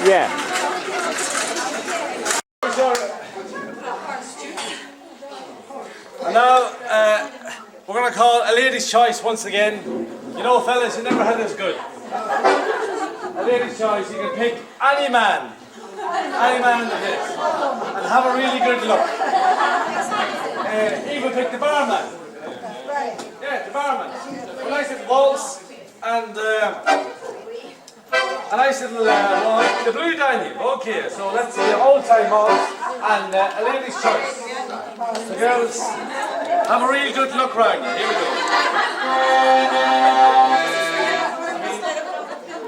Yeah. And now we're going to call a lady's choice once again. You know, fellas, you never had this good. A lady's choice, you can pick any man in the place, and have a really good look. Even pick the barman. Yeah, the barman. A nice little waltz and a nice little waltz. The blue Daniel. Okay, so let's see old time waltz and a lady's choice. So girls, have a real good look round. Here we go.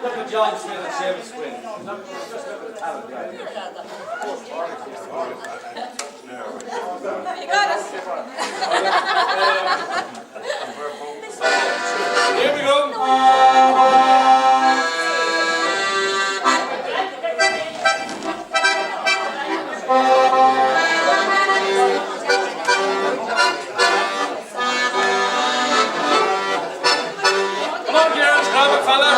Look at John Smith and Seamus Quinn. Just look at the talent right here. You got us. Here we go. Come on, girls, grab it, fella.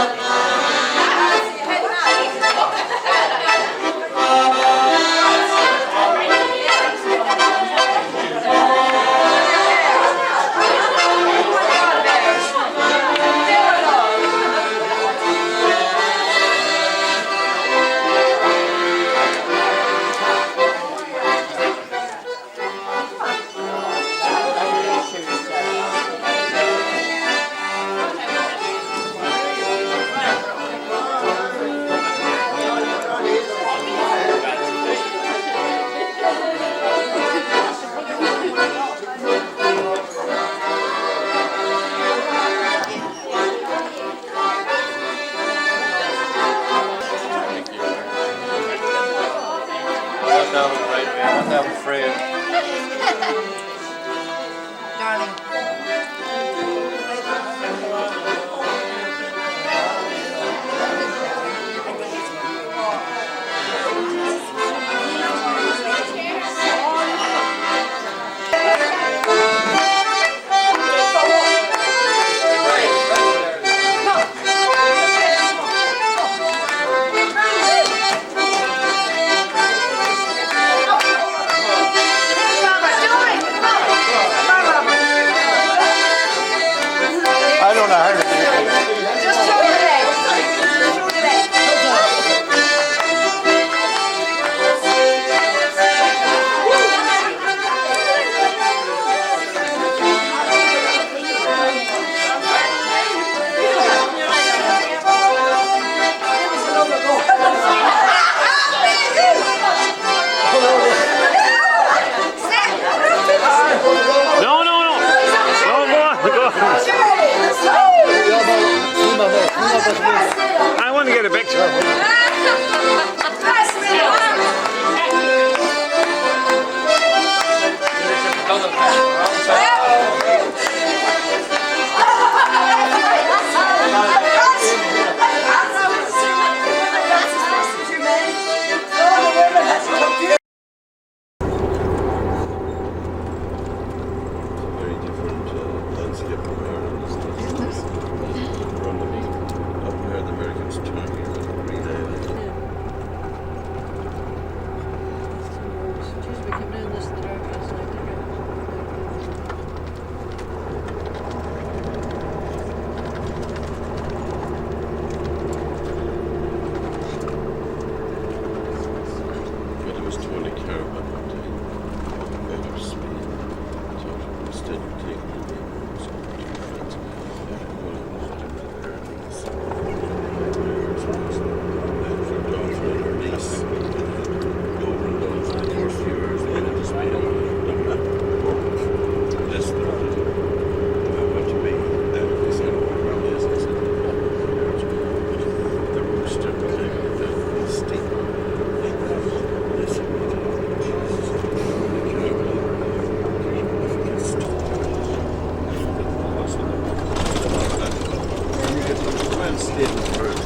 mental state first.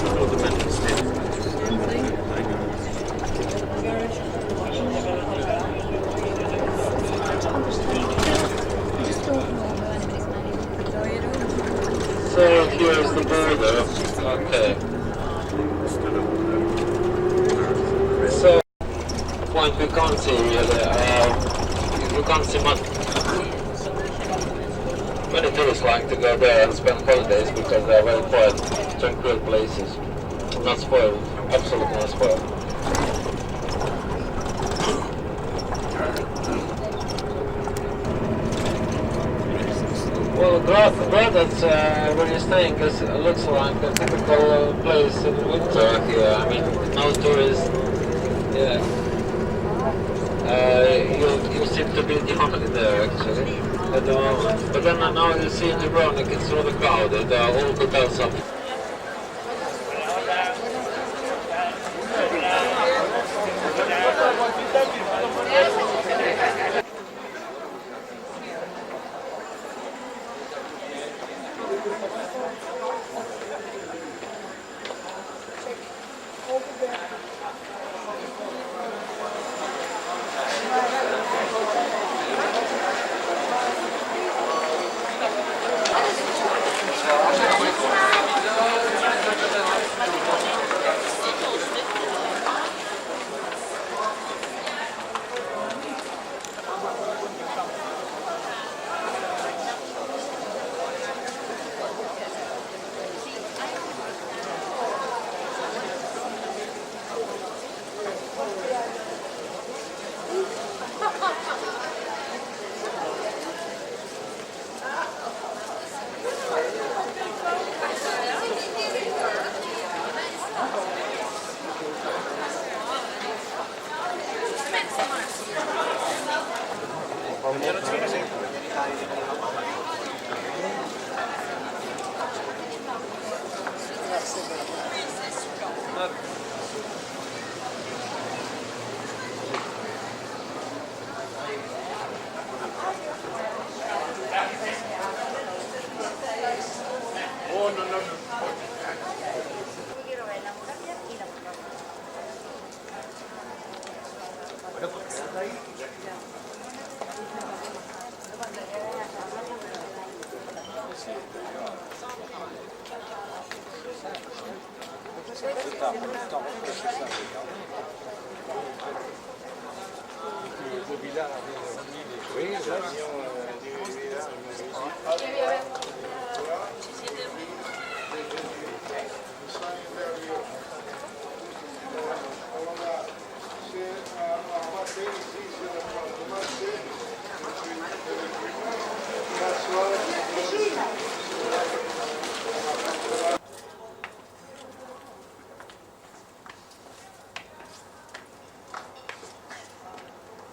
Know the mental state So here's the border. Okay. So point we can't see really. We can't see much. Many tourists like to go there and spend holidays because they are very quiet, tranquil places. Not spoiled. Absolutely not spoiled. Well, Gradec, where you're staying, looks like a typical place in winter here. I mean, no tourists. Yeah. You seem to be the only there actually at the moment. But then now you see in Dubrovnik it's rather crowded. All hotels are.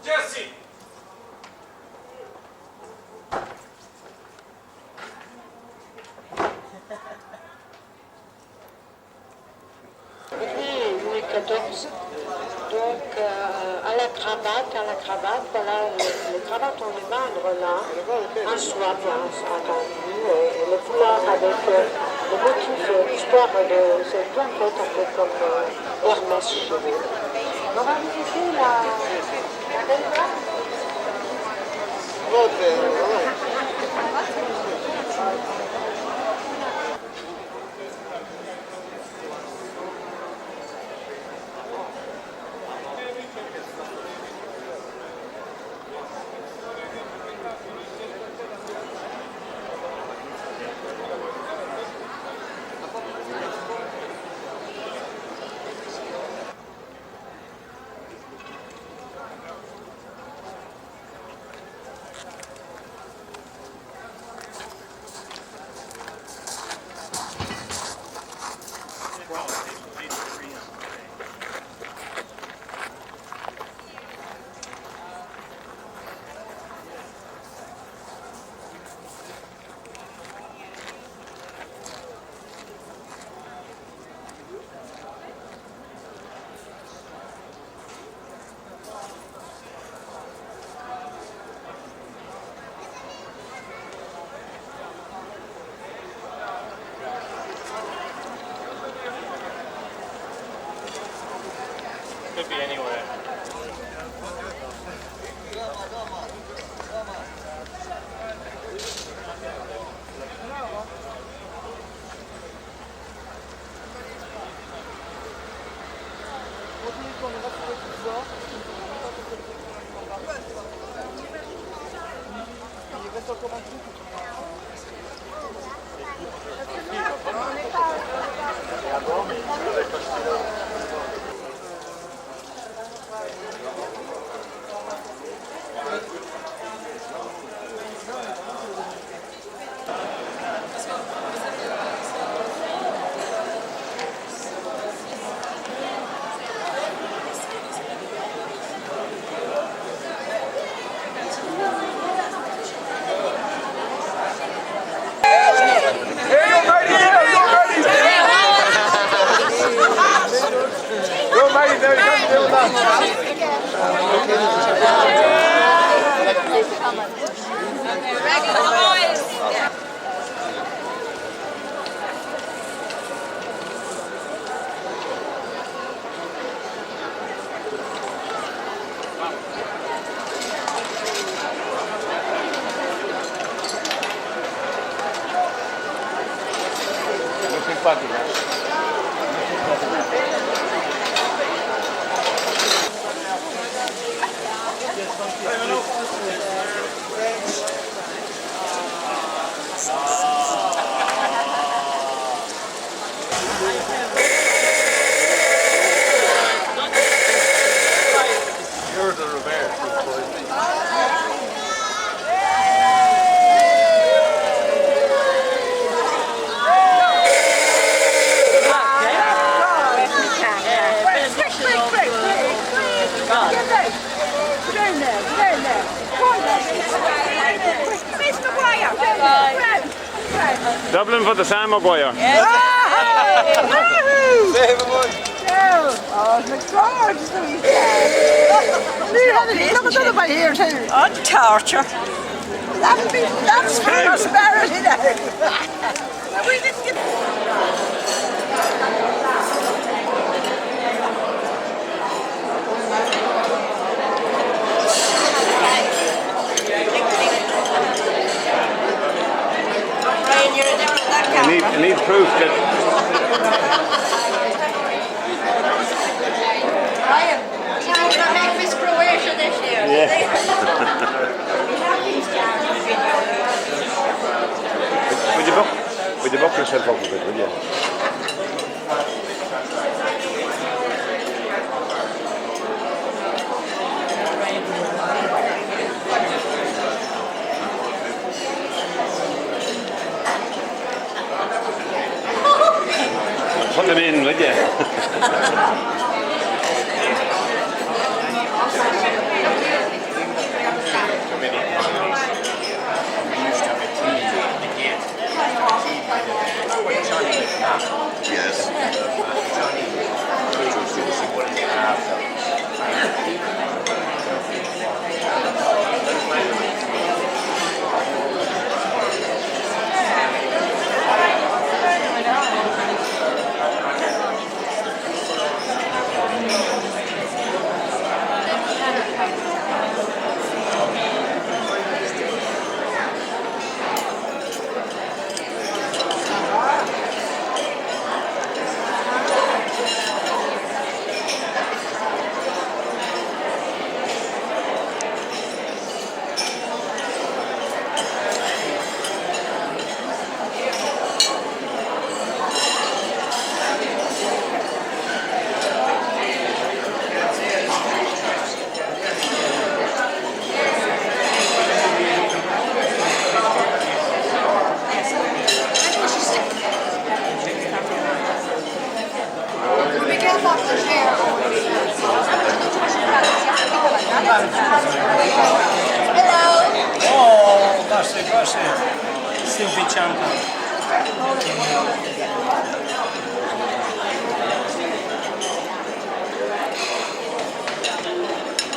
Jesse! Louis XIV. Donc à la cravate, voilà, les cravates ont les mandres là, en soie bien entendu, et le foulard avec le motif, l'histoire de c'est bien fait un peu comme Hermès chez vous. On va visiter la belle dame. Could be anywhere. Dublin for the Sam Maguire. On torture. That's prosperity there. We didn't get... I need proof that... Ryan, you're going to make Miss Croatia this year. Yeah. Would you book yourself up a bit, would you? Put them in, would you?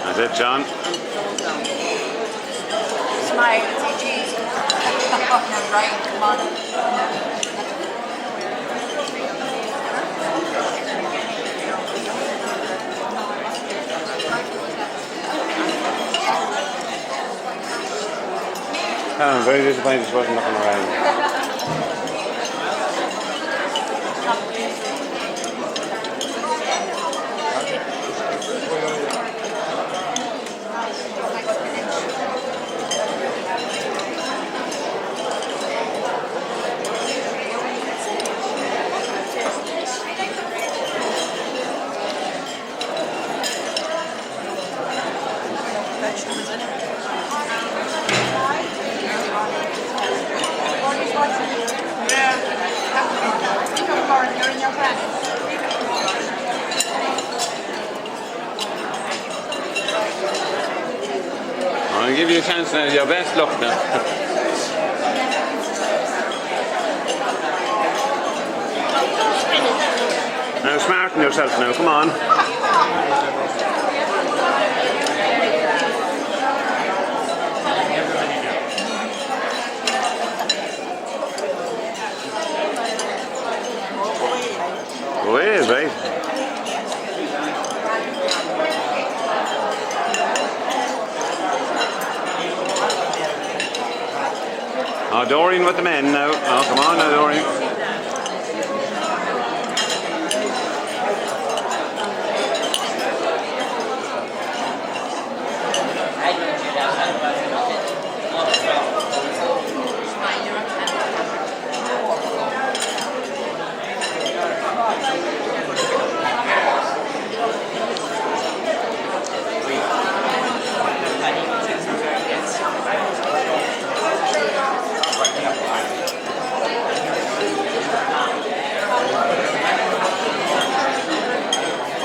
That's it, John. Smile, say cheese. Right, come on. I'm very disappointed she wasn't looking around. I'll give you a chance now, your best luck now. Now smarten yourself now, come on. Go ahead, right? Oh, Doreen with the men now. Oh, come on now, Doreen.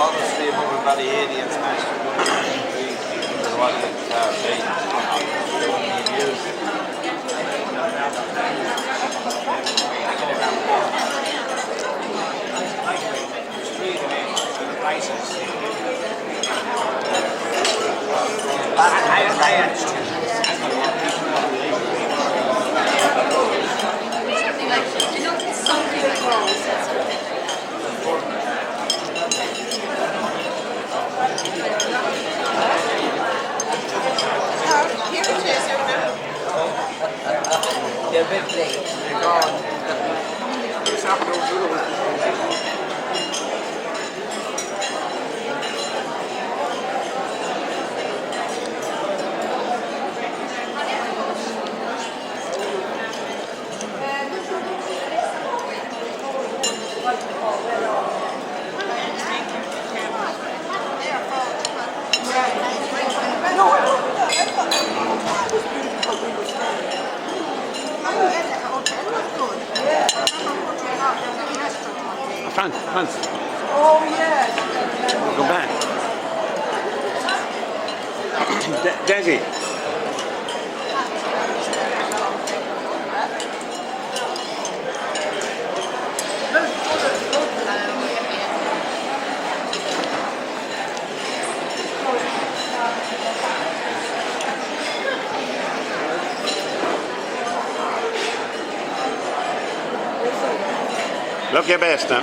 Obviously, over about the 80th match, there wasn't a car seat. They're a bit late. They're gone. It's not no good. Hans, Oh, yeah. go back. Desi. Look your best now.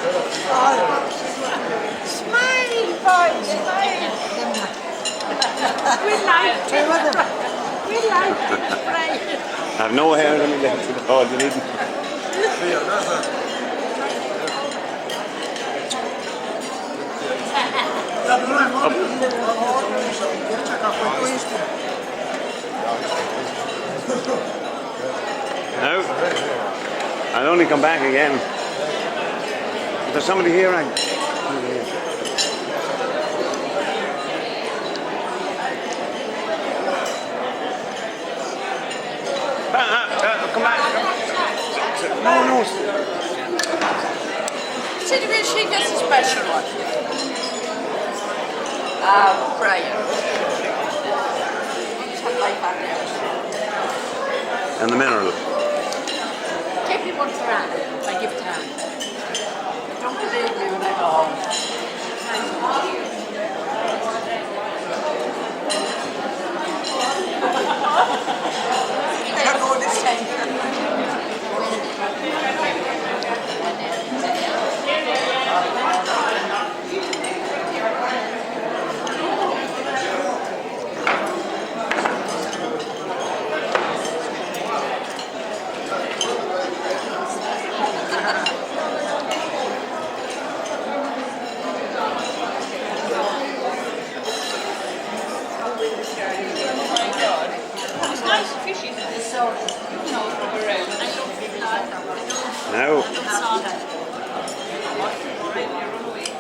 Smile, boy, smile. We like it. We like it. Right. I have no hair on my legs at all, you needn't. No, I'll only come back again. If there's somebody here, come back. No. See the way she gets a special one. Brian. And the mineral. Take me one for Anne. I give it to Anne. Don't believe me when I go home. Can't go this time.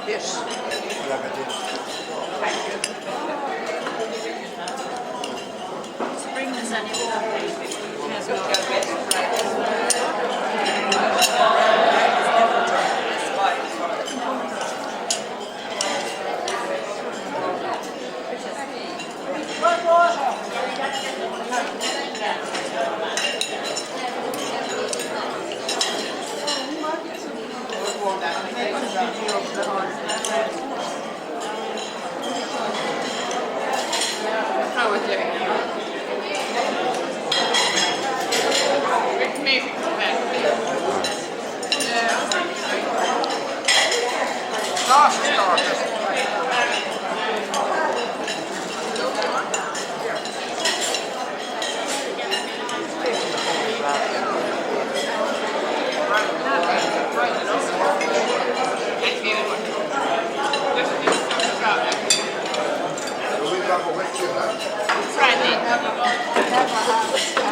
Yes. Spring is How was it? Maybe come back. Yeah. Gosh, Randy.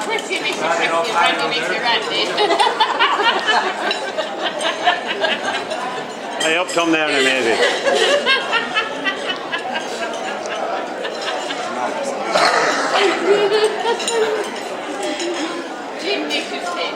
Chrissy makes you Chrissy, Randy makes you Randy. Hey, up come down and made it. Jim makes you sick.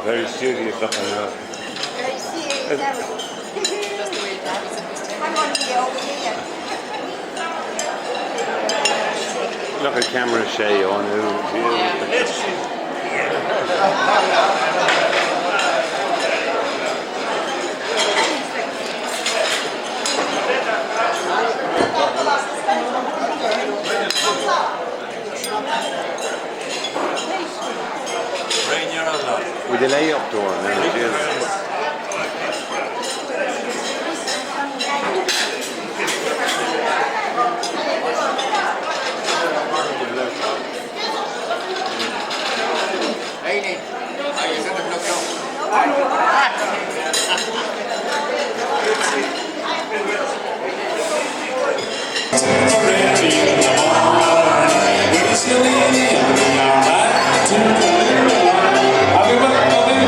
Very serious looking now. Very serious, Harry. I want to be over here. Look at camera Shay on with the lay up door now, cheers. I've been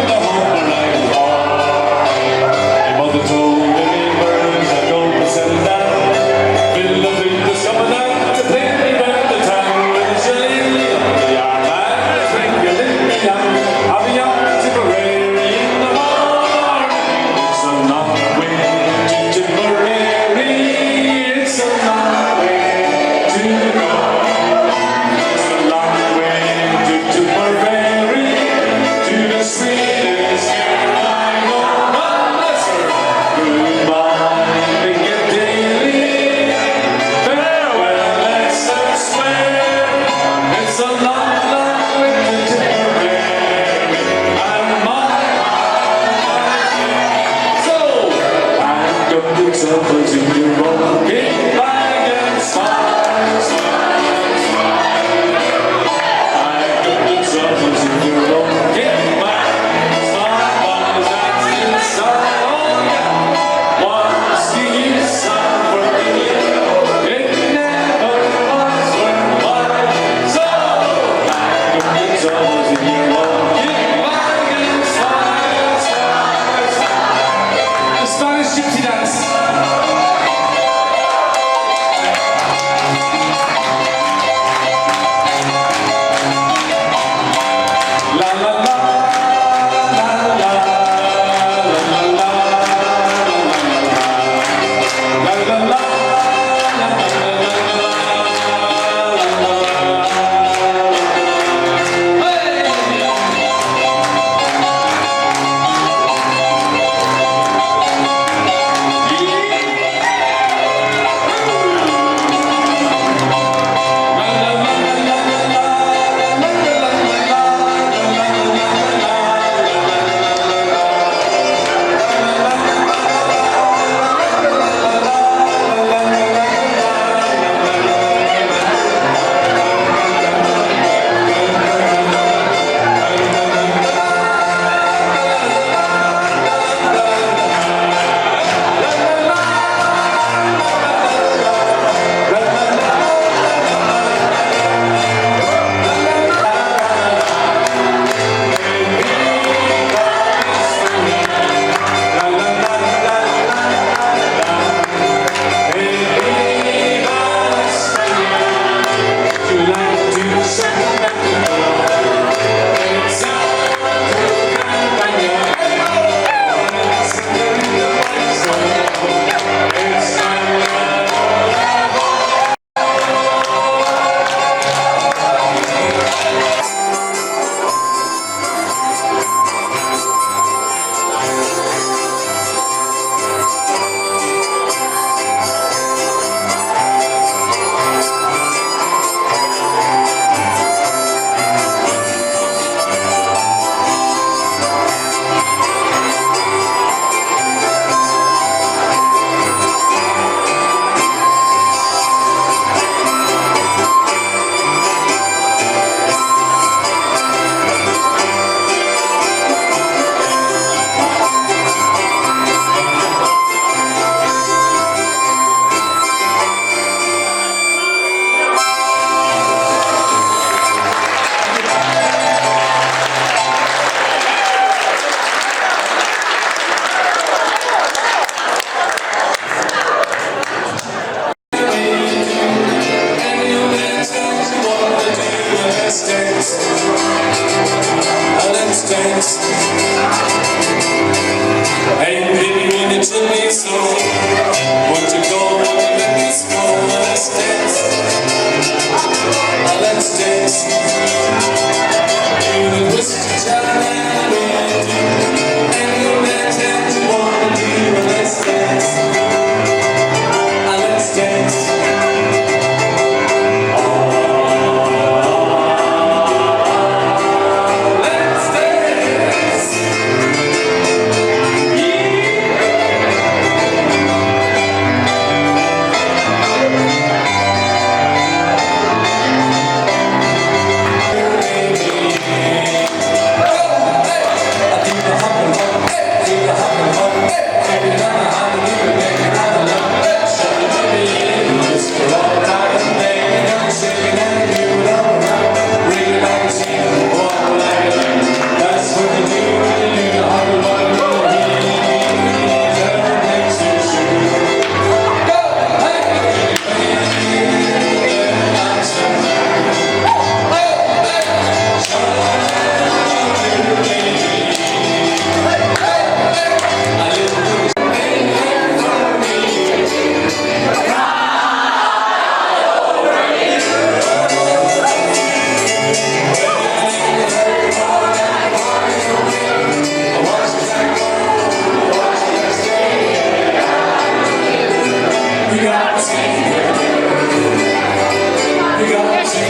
You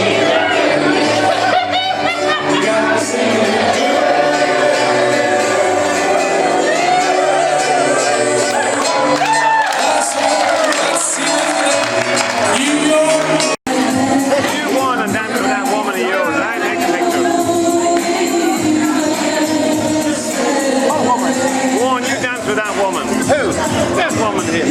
go on and dance with that woman of yours. I take a picture. Go on, you dance with that woman. Who? This woman here.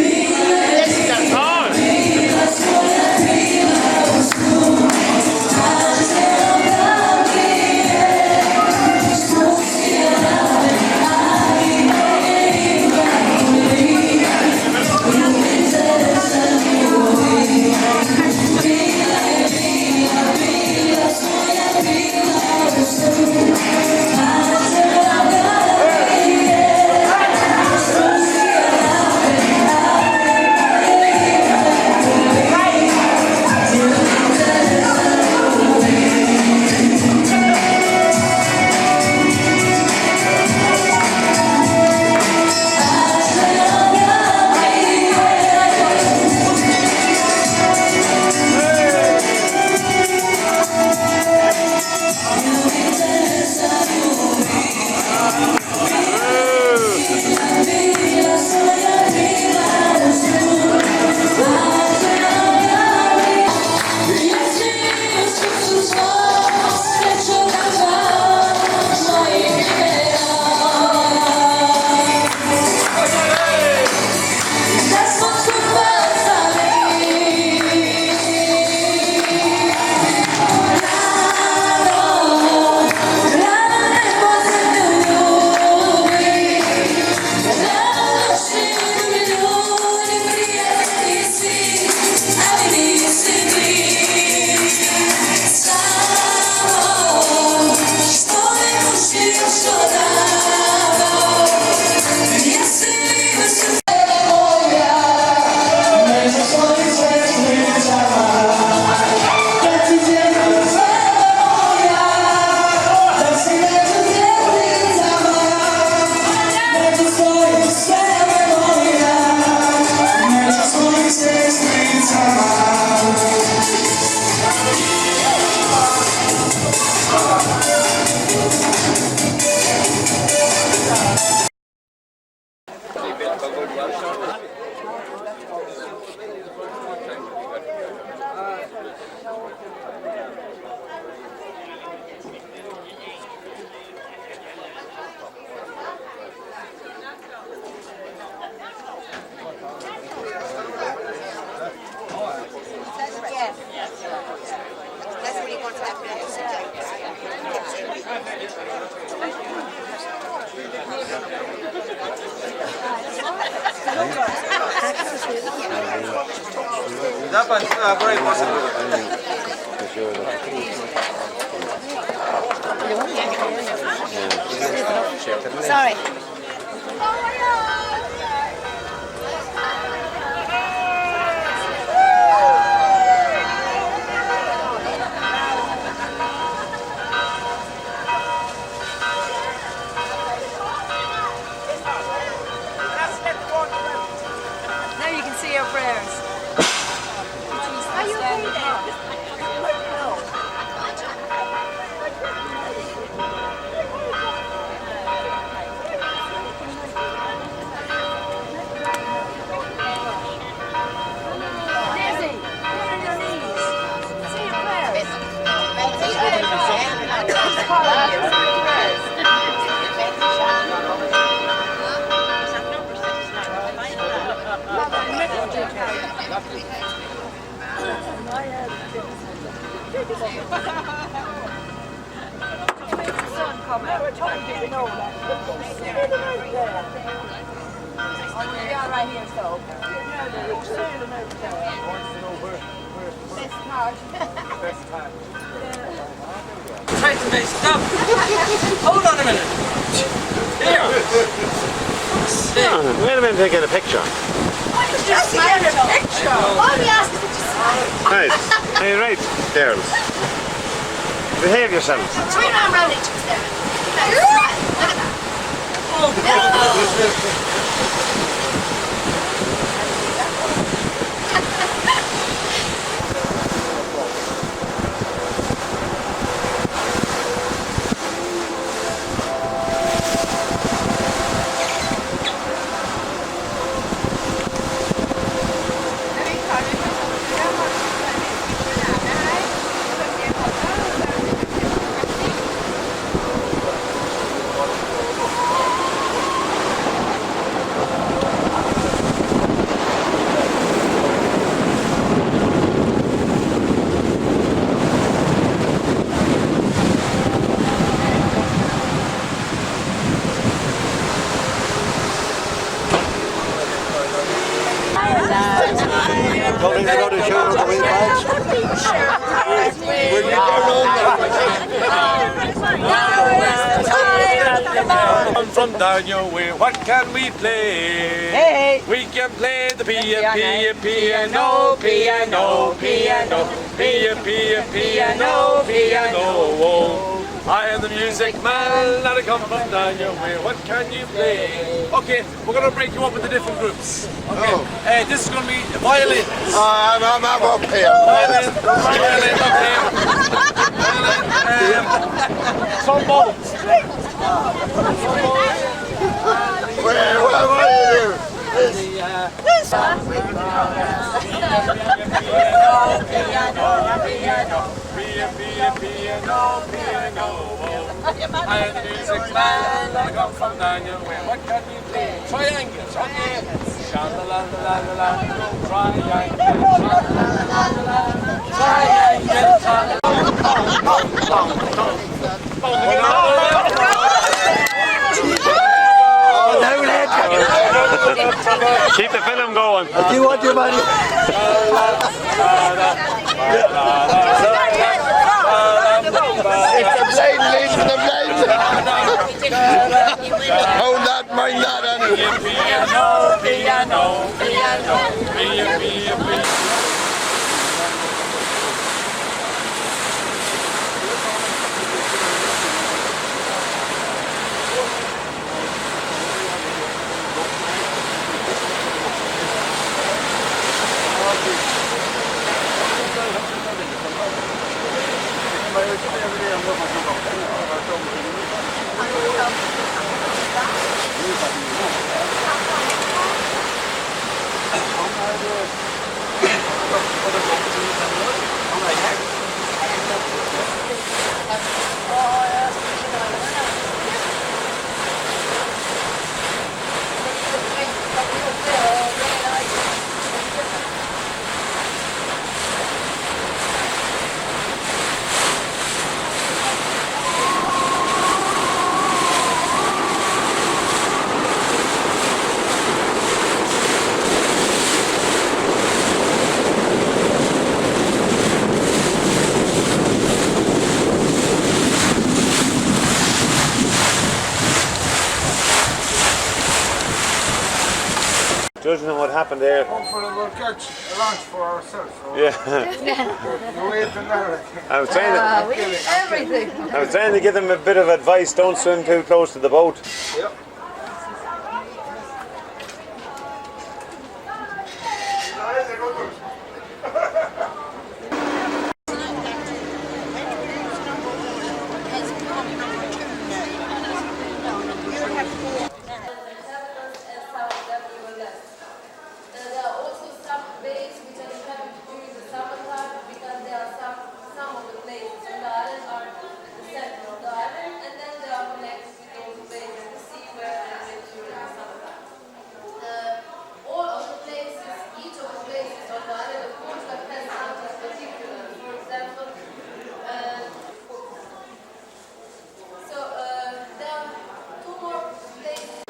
Sorry. Now you can see our prayers. Are you okay there? Try to make stop. Hold on a minute. Here. Wait a minute, taking a picture. Just get a picture. All we ask is that you smile. Right. Hey, right, girls. Behave yourselves. Turn around each other. Look at that. Come from down your way, what can we play? Hey. We can play the piano, piano, piano, piano, piano, piano. I am the music man, and I come from down your way. What can you play? Okay, we're going to break you up into different groups. Okay, this is going to be violin. I'm up here. Violin, okay. Violin, trombone. Where are you? I am the music man, I come from down your way. What can you play? Triangles, okay. Sha-la-la-la-la-la-la, triangle, Keep the film going. Do you want your money? If the blade leads to the blade. Hold that, mind that, Judging on what happened there. hopefully we'll catch a lunch for ourselves. Yeah. Wait and I was Everything. trying to give them a bit of advice. Don't swim too close to the boat. Yep. There are also some bays which are inhabited during the summertime because there are some of the places on the island are the center of the island, and then they are connected with those bays in the sea where they live during the summertime. All of the places, each of the places on the island of Portugal has something particular. For example, there are two more places.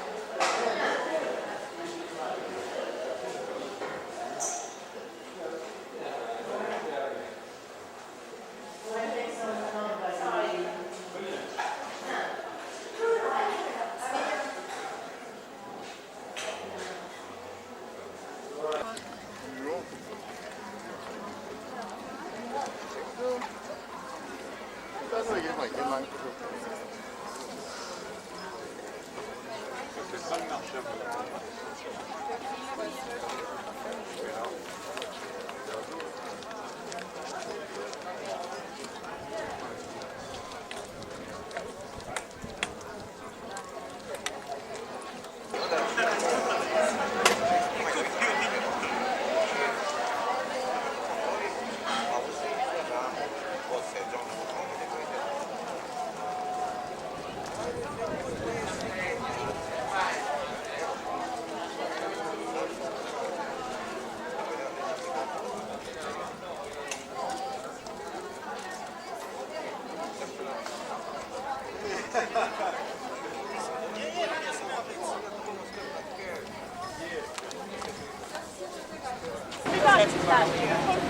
Thank you.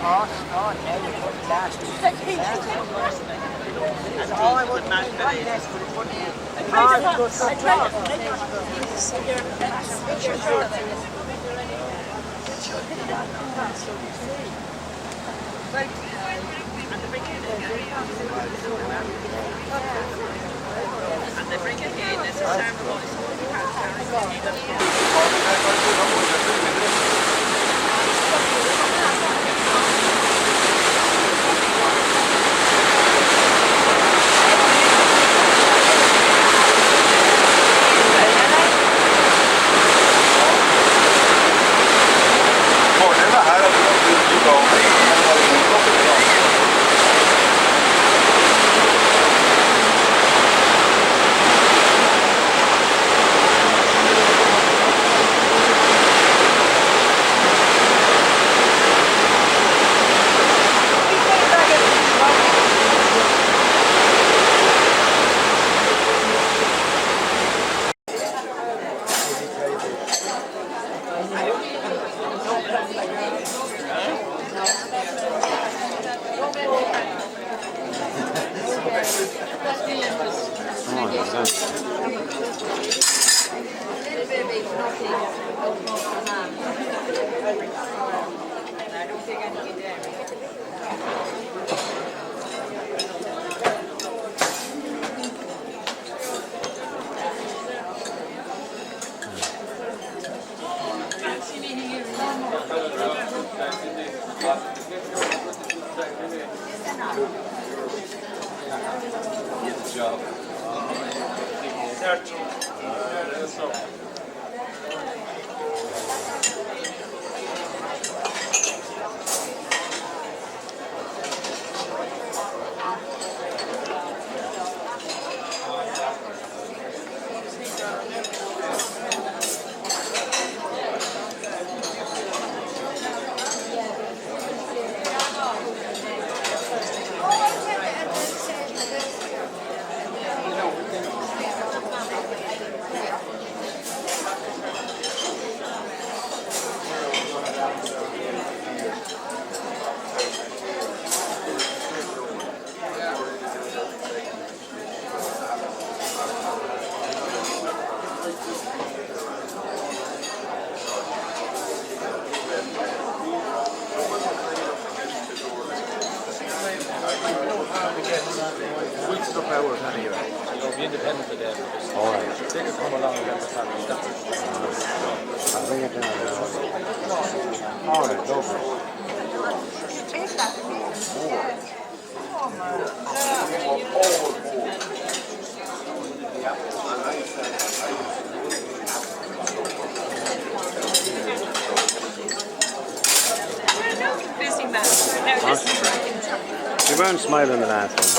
You weren't smiling the last one.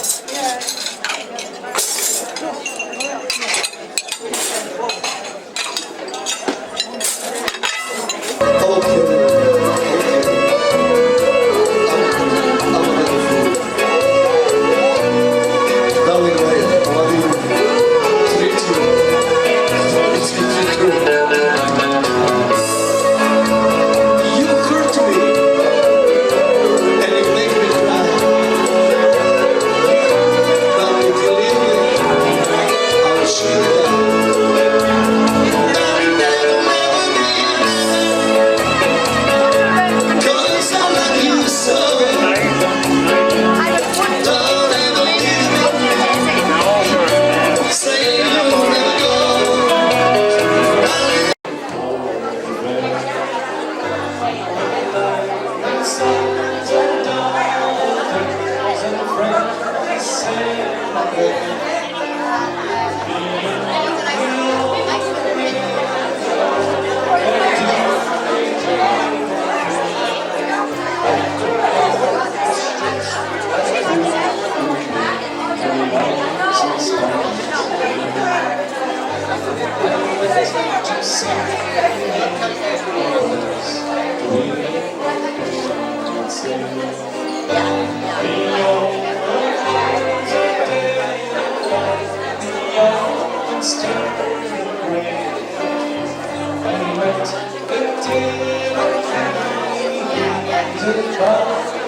To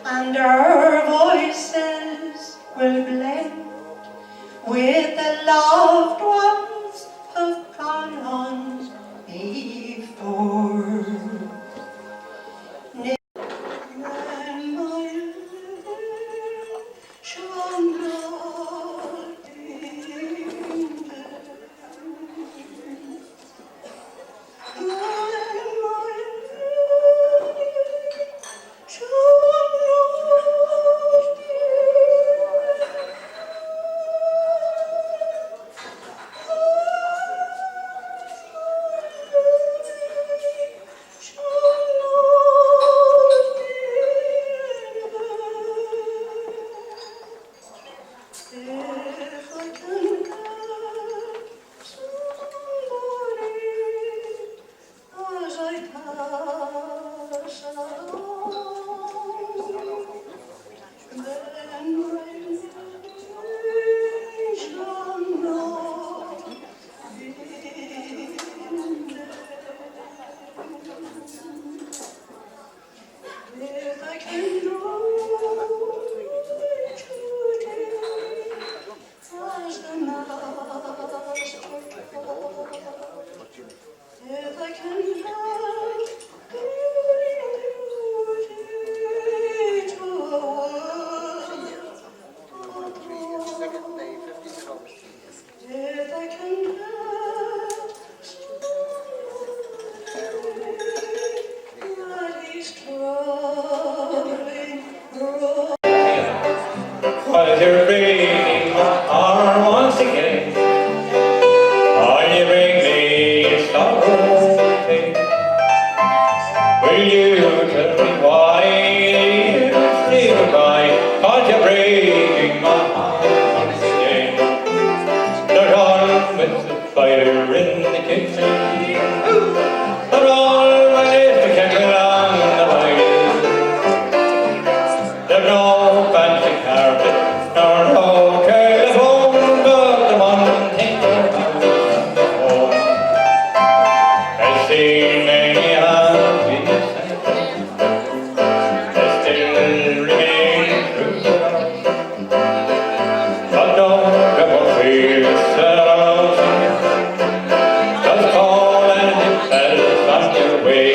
and our voices will blend with the loved ones who've gone on before. While you're breaking my arm once again, will you bring me a sorrow pain? Will you tell me why you still cry? 'Cause you're breaking my heart once again. They're on with the fire in the kitchen. They're always the kettle on the fire. There's no fancy carpet, nor no telephone, but the one thing about home. I've seen many happy sights that still remain true to us. But don't ever feel sad, just call and tell us on your way.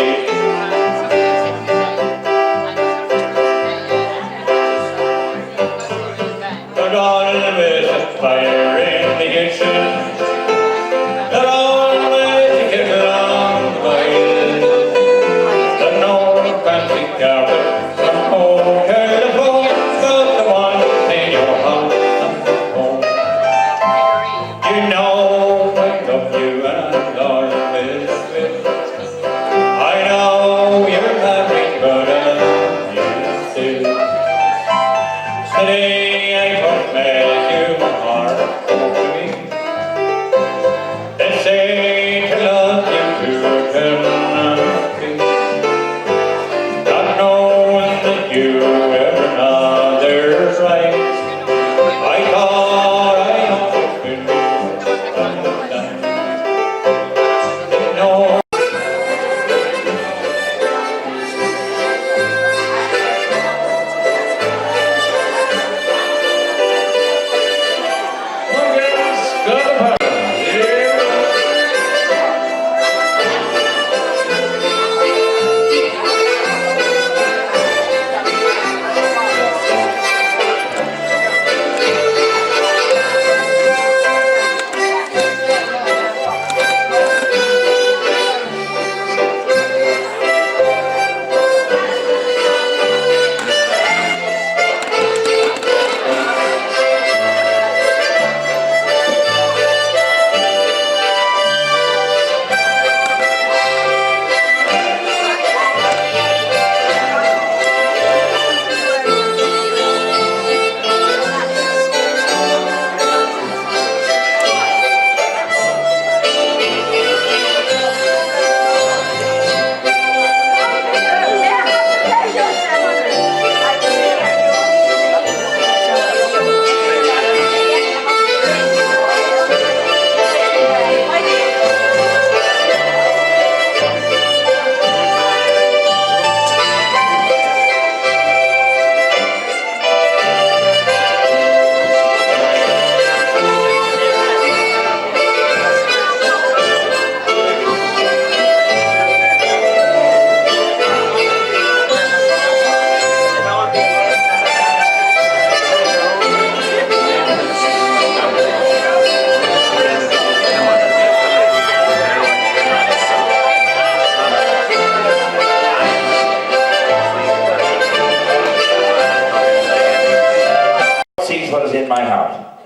They're on with the fire in the kitchen. They're always to get along the way. There's no fancy carpet, no telephone, but the one in your heart and home. You know I love you and I'm always with. I know you're married, but I love you still. Today I first met you, my heart spoke to me. They say to love you too cannot be. Not knowing that you ever another's right. I thought I always could understand. Didn't know.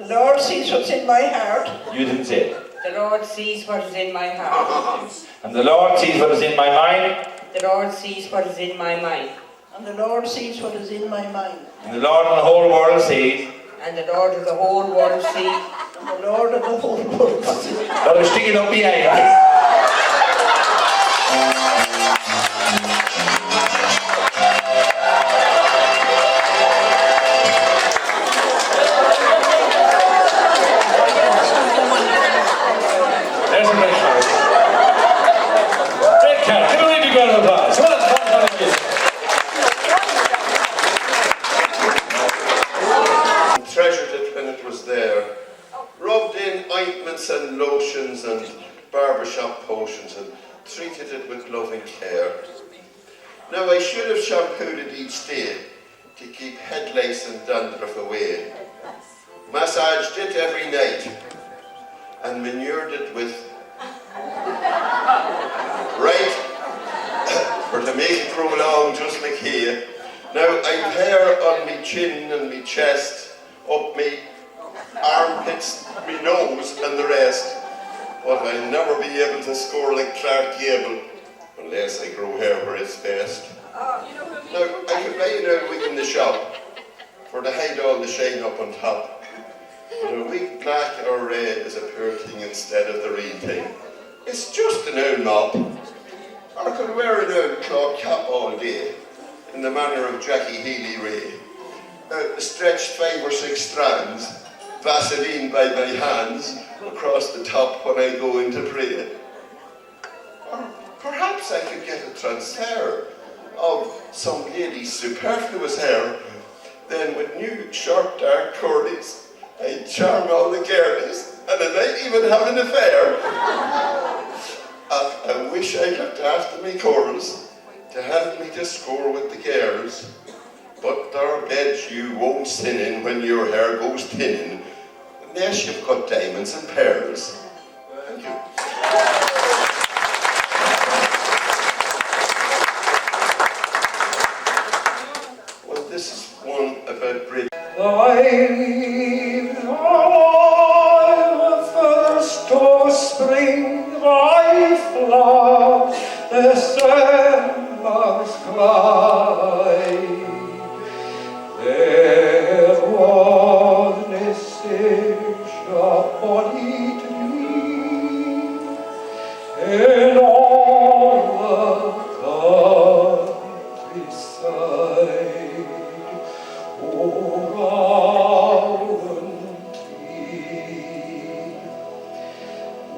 The Lord sees what's in my heart. You didn't say it. The Lord sees what is in my heart. And the Lord sees what is in my mind. The Lord sees what is in my mind. And the Lord sees what is in my mind. And the Lord of the whole world sees. And the Lord of the whole world sees. And the Lord of the whole world sees. That was sticking up behind. There's a great show. Great cat. Give a really big round of applause. Well, that's fun music. Treasured it when it was there. Rubbed in ointments and lotions and barbershop potions and treated it with loving care. Now I should have shampooed it each day to keep head lace and dandruff away. Massaged it every night and manured it with right for to make it grow long just like hay. Now I've hair on me chin and me chest, up me armpits, me nose and the rest. But I'll never be able to score like Clark Gable unless I grow hair where it's best. Now I could buy an old wig in the shop for to hide all the shine up on top. But a wig black or red is a poor thing instead of the real thing. It's just an old mop. Or I could wear an old cloth cap all day in the manner of Jackie Healy-Rae. Stretched 5 or 6 strands, Vaseline by my hands, across the top when I go in to pray. Or perhaps I could get a transfer of some lady's superfluous hair, then with new short dark curlies, I'd charm all the girlies, and I might even have an affair. I wish I'd looked after me curls to help me to score with the girls. But there beds you won't sin in when your hair goes thinning, unless you've got diamonds and pearls. Thank you. Well, this is one about bridge. The first of spring, thy flower, the summer's cry. There was a sage upon each tree, and all the countryside,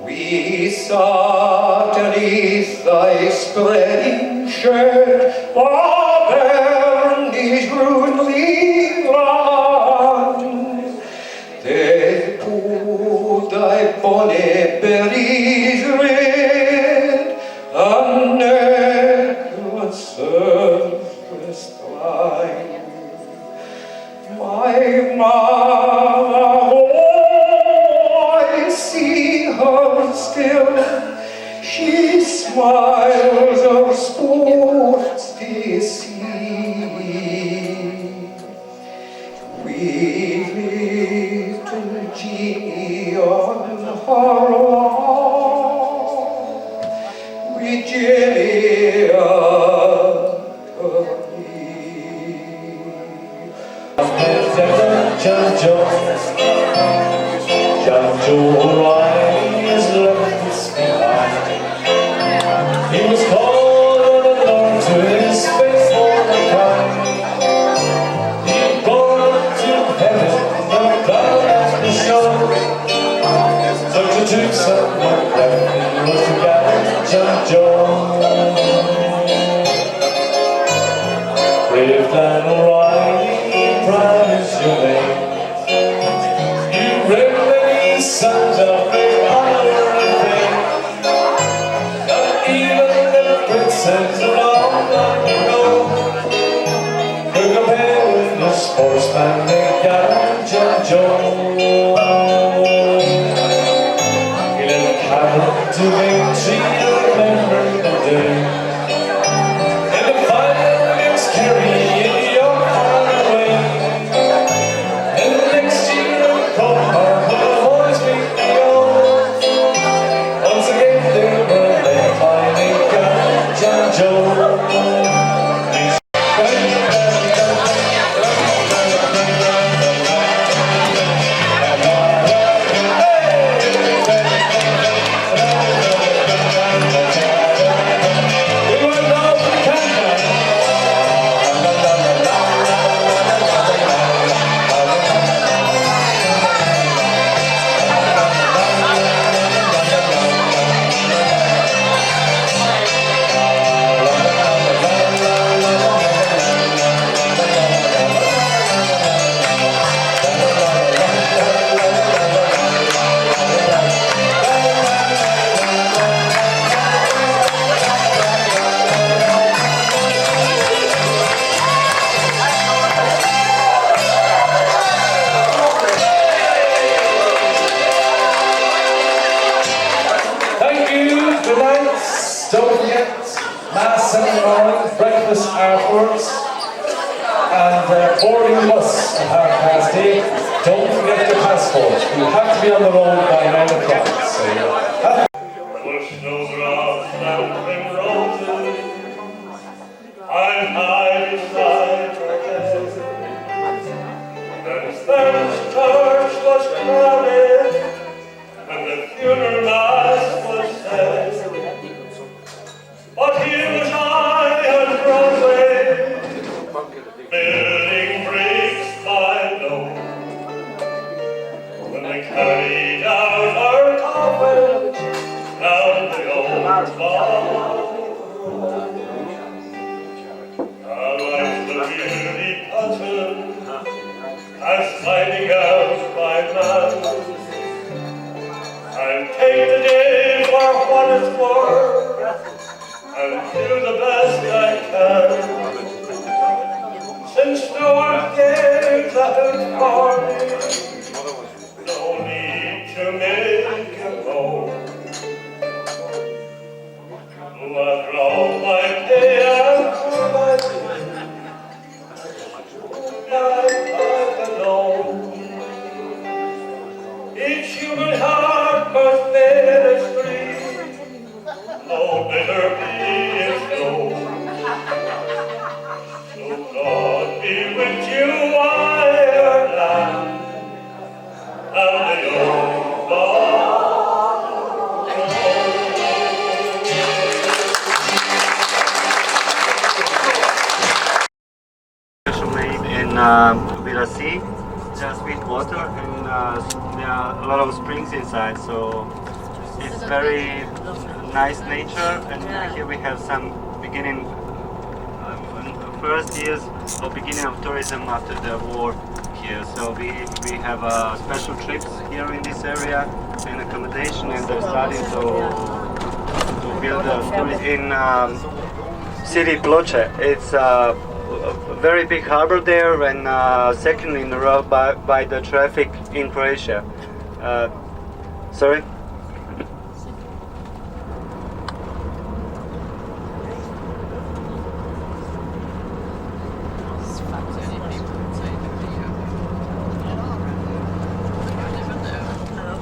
we sat beneath thy spreading shade, while Bernie's rudely run. They pulled thy bonnet berries red, and neck on surface fine. My mother, oh, I see her still. She smiles of sports deceit. We little genie on her lawn, we jelly John Joe O'Reilly's left us behind. He was called on the Lord to his faithful kind. He bore to heaven the cloud as the show. So to took someone left, he was the guy, John Joe. Brave Dan O'Reilly, proud is your name. Sons of great honor and fame, not even the princes long ago could compare with the sportsman they got John Joe. He led cattle to victory, remember the day. In the final against Kerry in York away, and the next year in Cornwall. coffee. So snowdrops and roses, I'm high beside her bed. The Spanish church was crowded, and the funeral mass was said. But here was I on Broadway, building bricks by load. When they carried out our coffin down the old bar, I like the beauty pattern as sliding out by man, and take the day for what it's worth, and do the best I can. Since no one cares out for me, no need to make a moan. After all my pay and for my sin, I'm alone. Each human heart must bear its grief, no bitter be its load. So God be with you, Ireland, and the old bar. Made in Viracy, just sweet water, and there are a lot of springs inside, so it's very nice nature. And here we have some beginning, first years of beginning of tourism after the war here. So we have special trips here in this area and accommodation, and they're starting to build tourism in city Ploče. It's a very big harbor there, and second in a row by the traffic in Croatia. Sorry?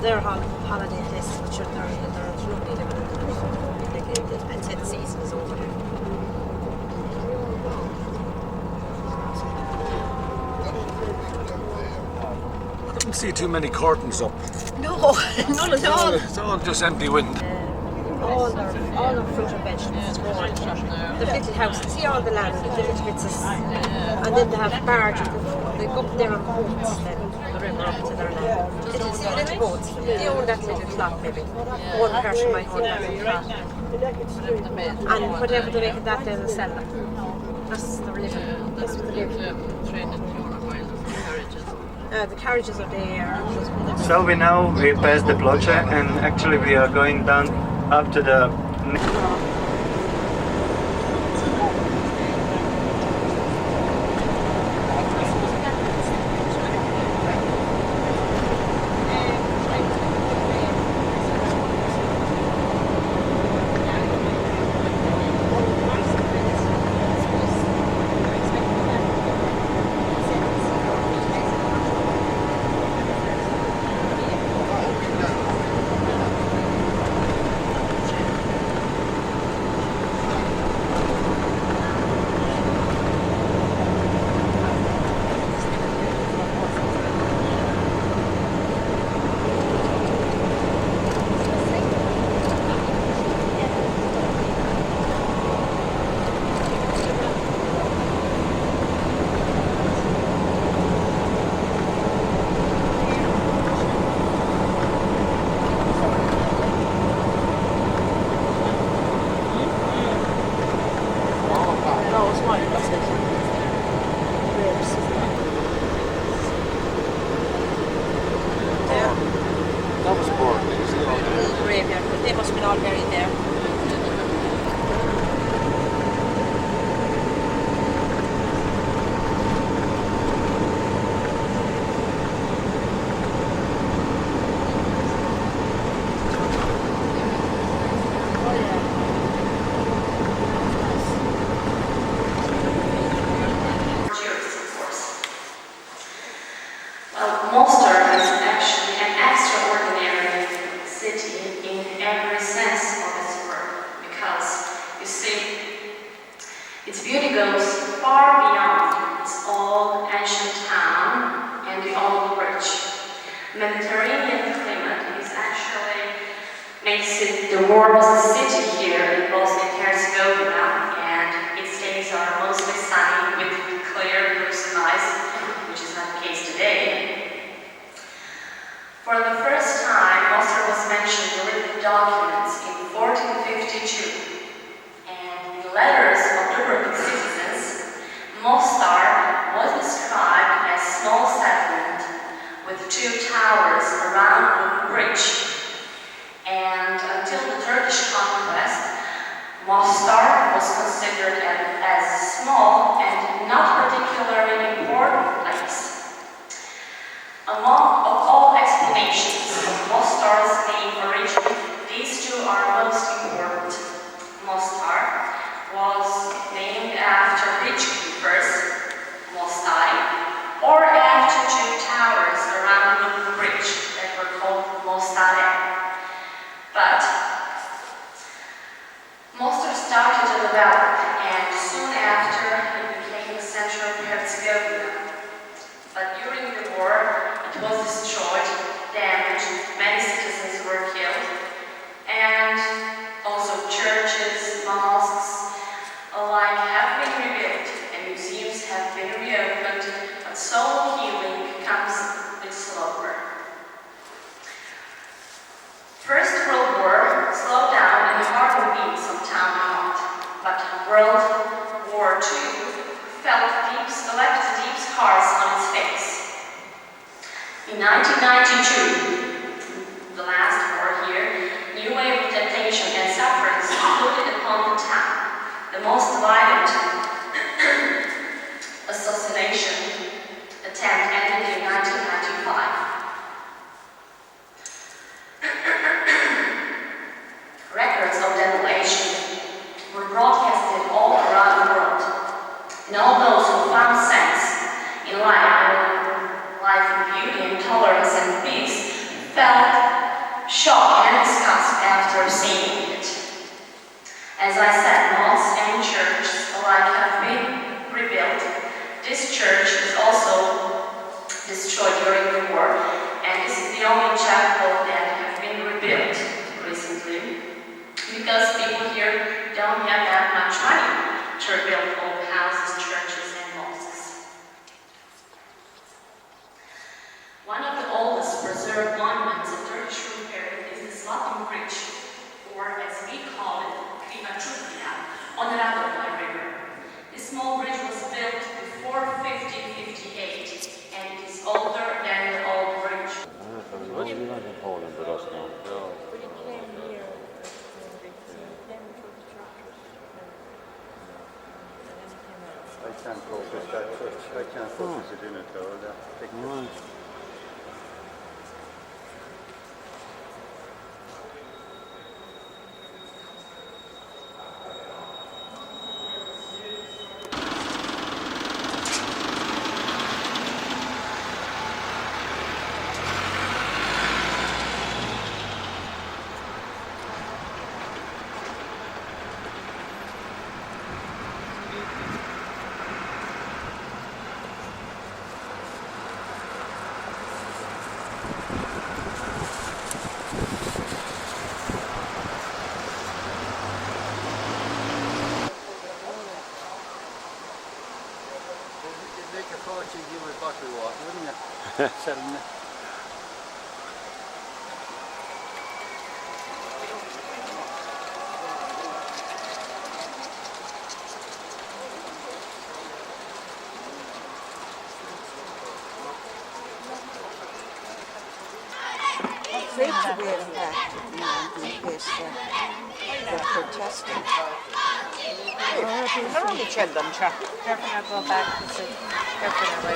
They're holiday places, but sure, they're lovely living until the season is over. I didn't see too many curtains up. No, none at all. It's all just empty wind. All the fruit and vegetables growing. The little houses, see all the land, the little bits of, and then they have barges. They go up there on boats, then the river up to their land. Little boats. They own that little clock maybe. One person might own that little clock. And whatever they make of that, they'll sell it. That's the religion. That's what they live. The carriages are there. So we passed the Ploče, and actually we are going down up to the Munster is actually an extraordinary Its beauty goes far beyond its old ancient town and the old bridge. Mediterranean climate is actually makes it the warmest city here in Bosnia and Herzegovina, and its days are mostly sunny with clear blue skies, which is not the case today. For the first time, Mostar was mentioned in written documents in 1452, and in the letters of Dubrovnik citizens, Mostar was described as a small settlement with 2 towers around a bridge. And until the Turkish conquest, Mostar was considered as a small and not particularly important place. Among all explanations of Mostar's name origin, these 2 are most important. Mostar was named after bridge keepers, Mostai, or after 2 towers around the bridge that were called Mostare. But Mostar started to develop, and soon after it became the center of Herzegovina. But during the war, it was destroyed, damaged, many citizens were killed, and also churches, mosques alike have been rebuilt, and museums have been reopened, but soul healing comes a bit slower. First World War slowed down and hardened some town heart, but World War II left deep scars on its face. In 1992, the last war here, new wave of temptation and suffering exploded upon the town. The most violent assassination attempt ended in 1995. Records of demolition were broadcasted all around the world, and all those who found sense in life in beauty and tolerance and peace felt shock and disgust after seeing it. As I said, mosques and churches alike have been rebuilt. This church was also destroyed during the war, and this is the only chapel that has been rebuilt recently, because people here don't have that much money to rebuild old houses, churches, and mosques. One of the oldest preserved monuments of Turkish Roman period is the Slatin Bridge, or as we call it, Krivačutlija, on the Radovna River. This small bridge was built before 1558, and it is older than the old bridge. I can't focus that church. I can't focus it in it though. That picture. Selling it. Afraid to wear them back in case they're protesting. They're only children, sure. Careful now, go back and sit. Careful now,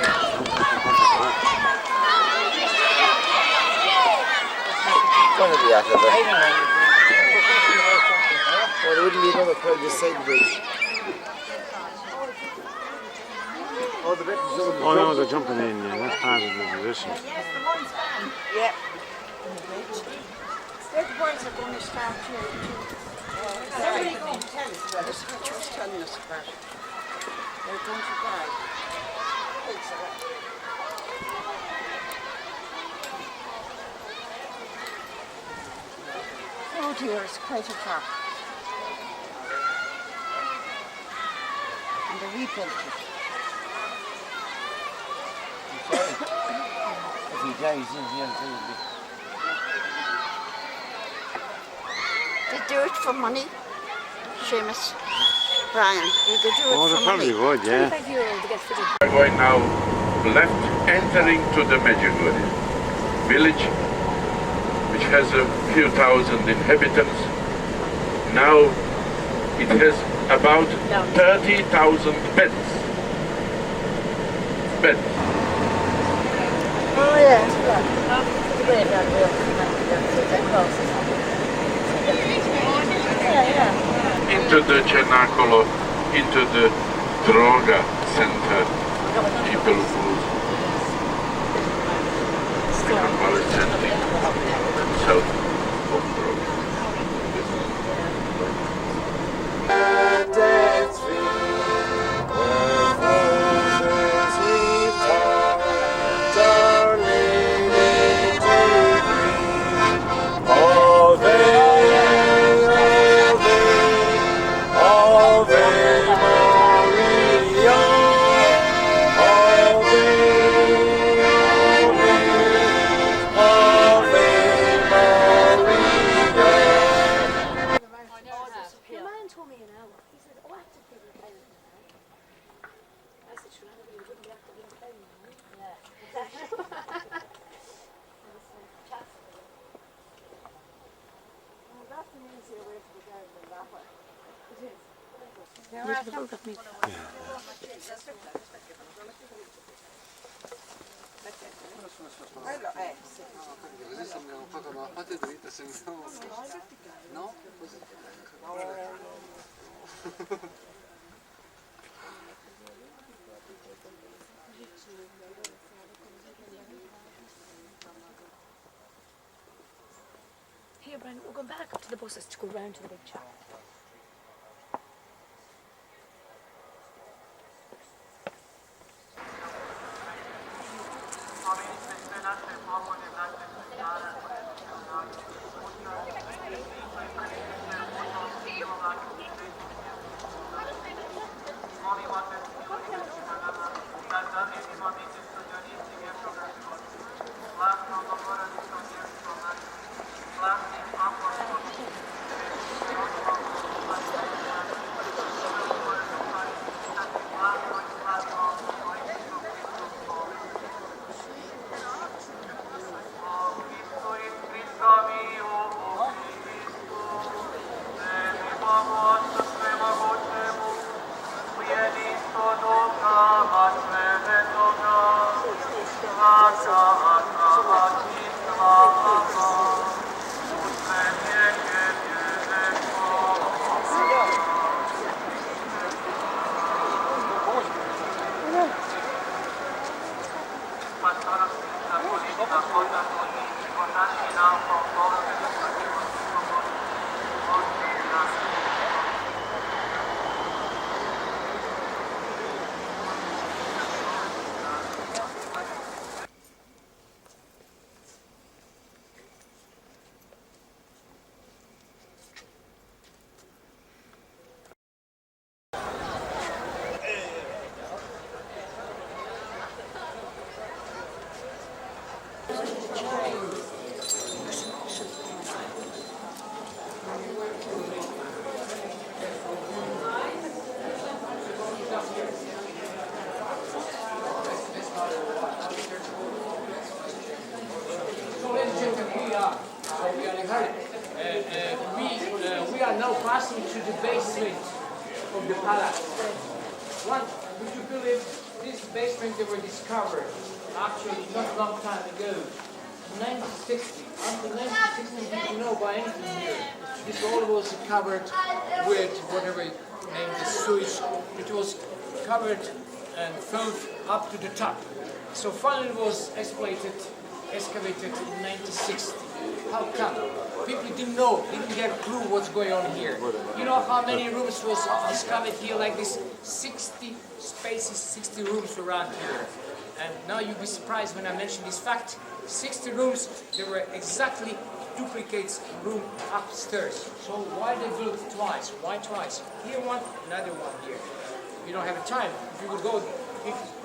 Gonna be after that. I don't know. Well, there wouldn't be another part of the side bridge. Oh, the bit is over the Oh no, they're jumping in, yeah, that's part of the position. Yes, the ones back. Yep. They're the ones that are going to start here too. Everybody go and tell us about it. That's what she was telling us about. don't you die? Oh dear, it's quite a trap. And they rebuilt it. I'm sorry. If he dies in here, They do it for money, Seamus. Brian, do they do it Oh, for they probably money? would, yeah. €25 to get fitted. We're going now left, entering to the Medjugorje village, which has a few thousand inhabitants. Now it has about 30,000 beds. Oh yes, the graveyard Into the Cenacolo, into the Droga center, people who become convalescent south of Droga. Here, Brian, we're going back up to the buses to go round to the big chapel. We are now passing to the basement of the palace. Would you believe this basement they were discovered actually not a long time ago, 1960. After 1960, we didn't know by anything here. This all was covered with whatever named the sewage. It was covered and filled up to the top. So finally it was exploited excavated in 1960. How come? People didn't know, didn't get a clue what's going on here. You know how many rooms was discovered here like this? 60 spaces, 60 rooms around here. And now you'll be surprised when I mention this fact. 60 rooms, they were exactly duplicates room upstairs. So why they built twice? Why twice? Here one, another one here. We don't have time. If you would go,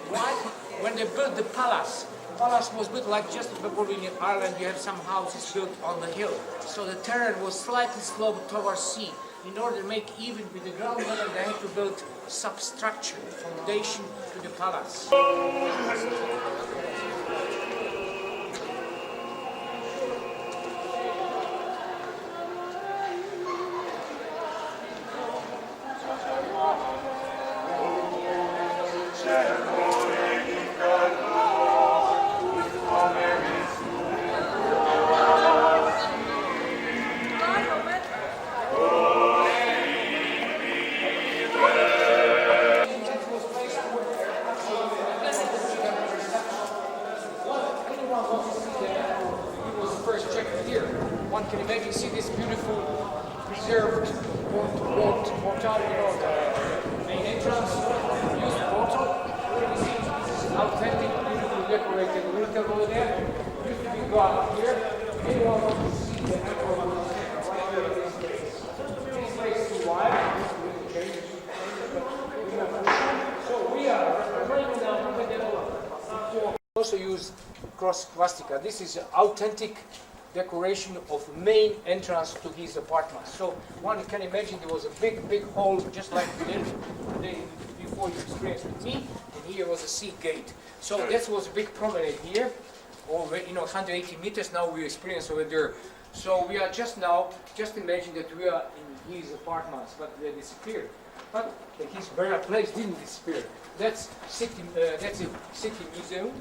why? When they built the palace was built like just before in Ireland you have some houses built on the hill. So the terrain was slightly sloped towards sea. In order to make even with the ground level, they had to build substructure, foundation to the palace. One can imagine, see this beautiful preserved portal, you know, the main entrance, used portal. You see, this is authentic, beautifully decorated. We'll go over there. Used to be go up here. Anyone wants to see the emperor right here in this place. This place is too wide. So we are right now. Also use cross swastika. This is authentic decoration of main entrance to his apartment. So one can imagine there was a big hall, just like the day before you experienced with me, and here was a sea gate. So that was a big promenade here, over 180 meters. Now we experience over there. So we are just imagine that we are in his apartments, but they disappeared. But his burial place didn't disappear. That's a city museum.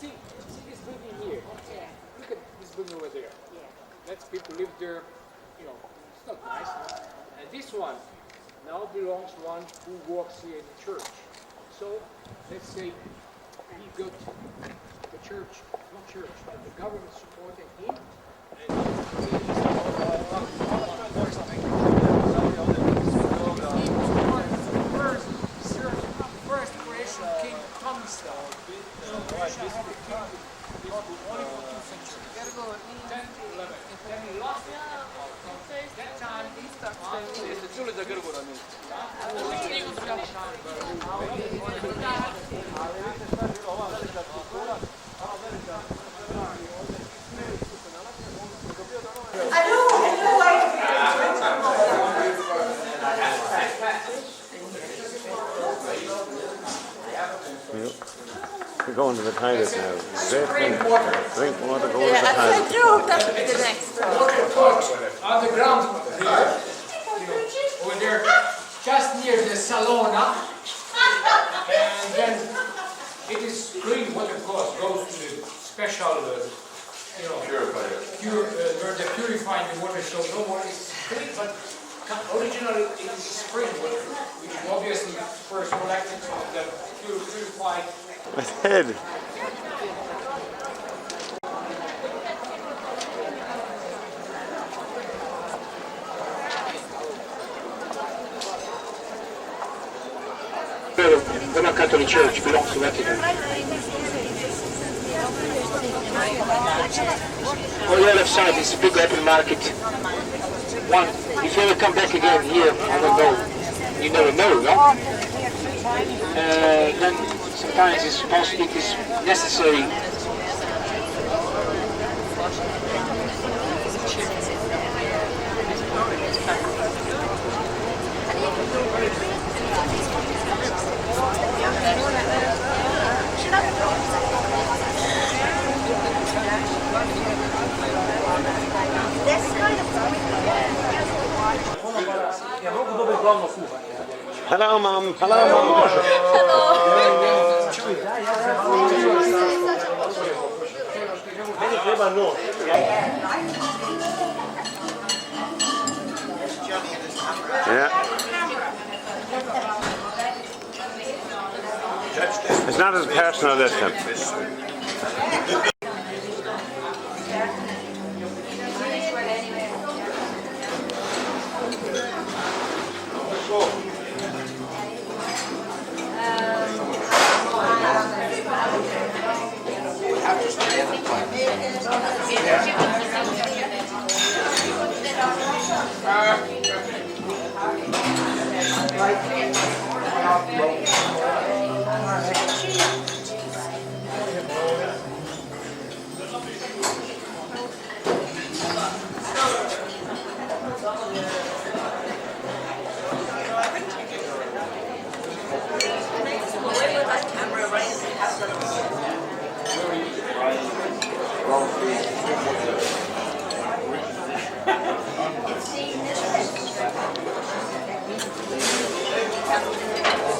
See this building here? Yeah. Look at this building over there. Yeah. That's people live there, it's not nice. No? And this one now belongs to one who works here in the church. So let's say he got the church, not church, but the government supporting him. First Croatian king Tomislav. Only for 2 centuries. 10, 11. Then he lost it. That time, Jeste čuli za Grgura mi? We're going to the toilet now. Drink water. Drink water, go to the toilet. That would be the next one. Water torch on the ground here. Over there, just near the Salona. And then it is clean water, of course, goes to the special, where they purify the water, so no water is clean, but originally it is spring water, which is obviously first collected from the purified. My head. The Roman Catholic Church belongs to Vatican. On the other side is a big open market. One, if you ever come back again here, I don't know, you never know, no? Then sometimes it is necessary. Hello, Mom. Hello, Mom. Yeah. It's not as personal this time.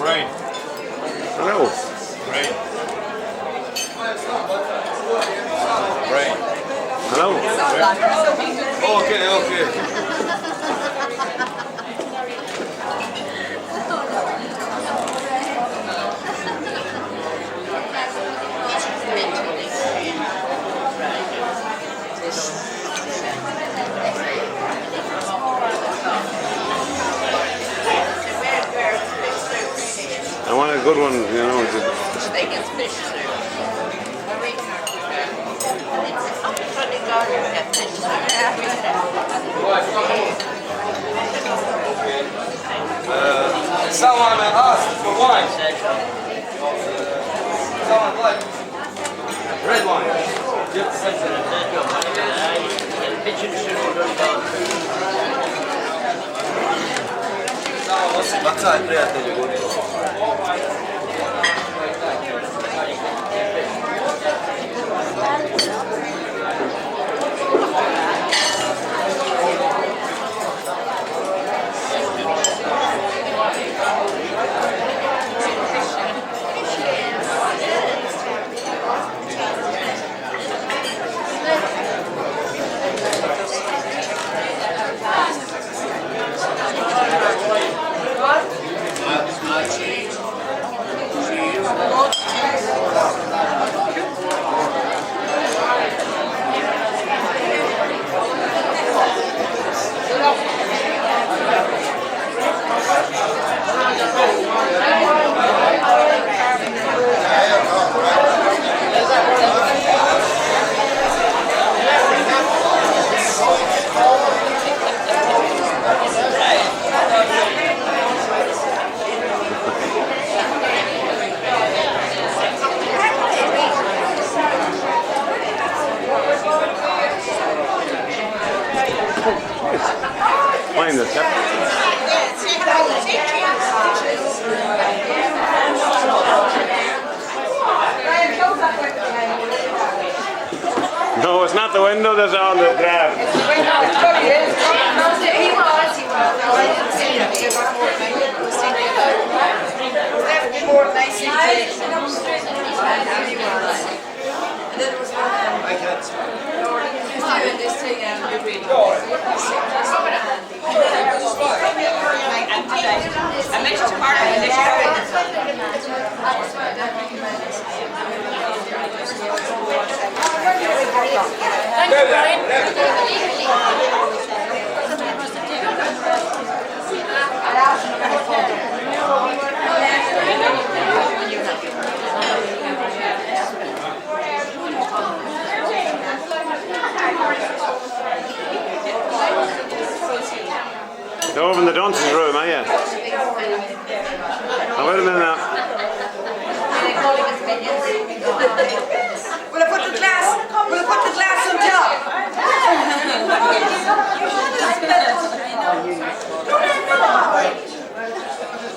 Right. Hello. Right. Right. Hello. Okay. I want a good one, you know. Steak and fish soup. Sunday garden had fish Someone asked for wine. Someone like red wine. Bacaj, prijatelju, gotovo. Find this, yeah? No, it's not the window, there's all the draft. He was. I didn't see him. He was thinking about it. More nice and then there was one of them. I can't he was doing this thing and you're reading. I mentioned to Mark and they Thank you, They're over in the Dunce's room, are you? Now, wait a minute now. Will I put the glass on top?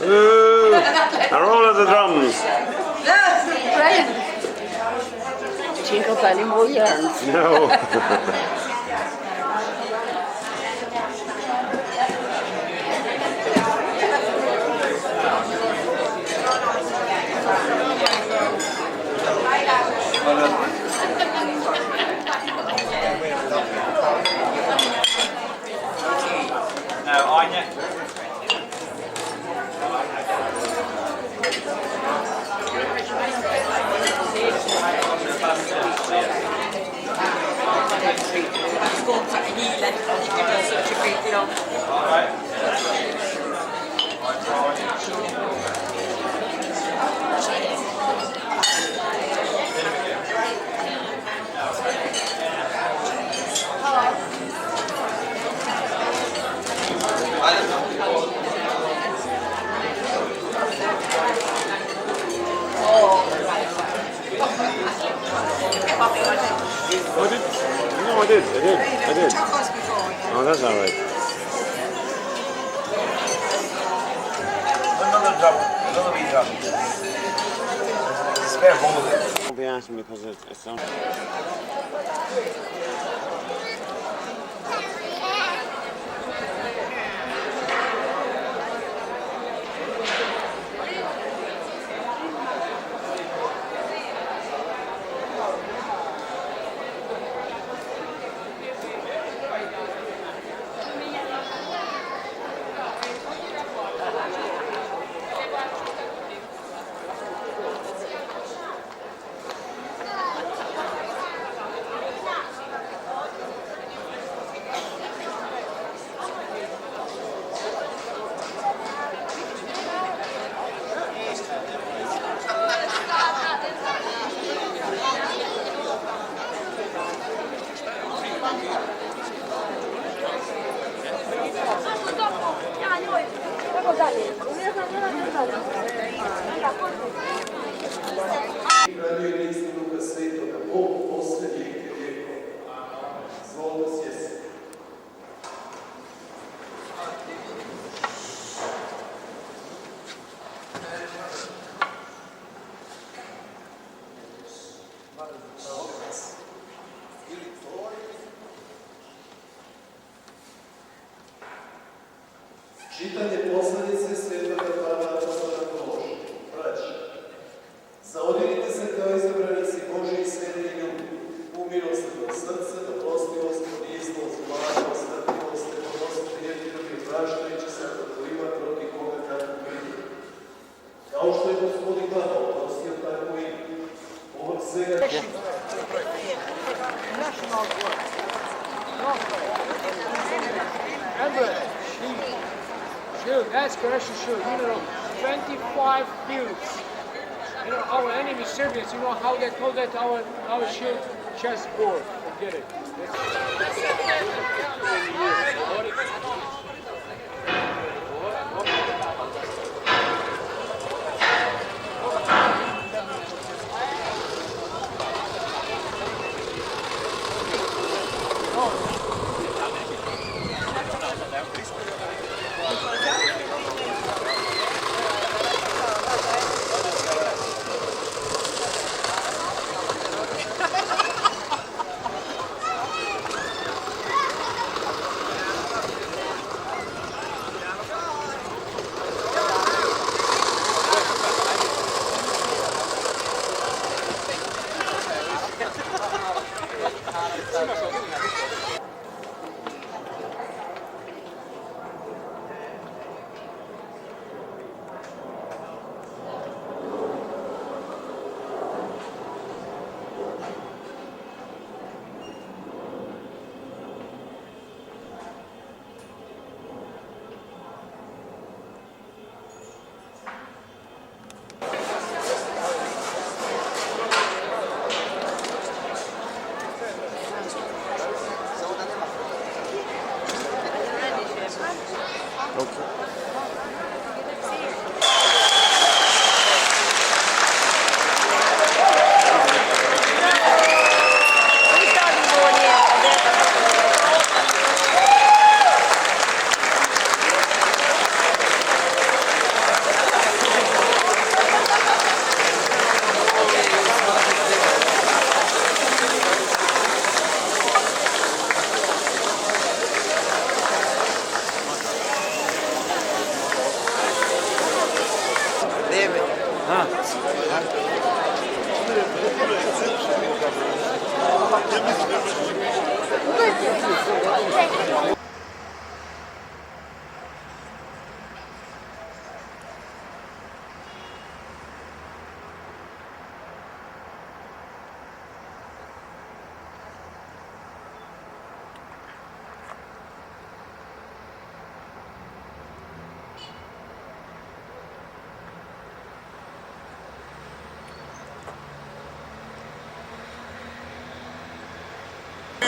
Ooh, a roll of the drums. Do you got any more yarns? No. Now, Anya. I did. Oh, that's all right. Another wee drop. Spare bowl of it. Don't be asking me because it's not. Čitanje poslanice Svetoga Pavla Apostolskog Božja. Braći, zaodinite se kao izabranici Božji i sveti ljudi, u milosrdno srce, doprostivost, poniznost, blagost, strpljivost, te podnositi jedni drugi praštajući se ako ima protiv koga kako vidi. Kao što je Gospodin glava oprostio, tako i ovog svega. Shield, that's Croatian shield. You know, 25 fields. You know, our enemy Serbians, you know how they call that our shield chessboard. Forget it.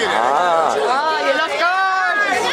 Oh, you look gorgeous!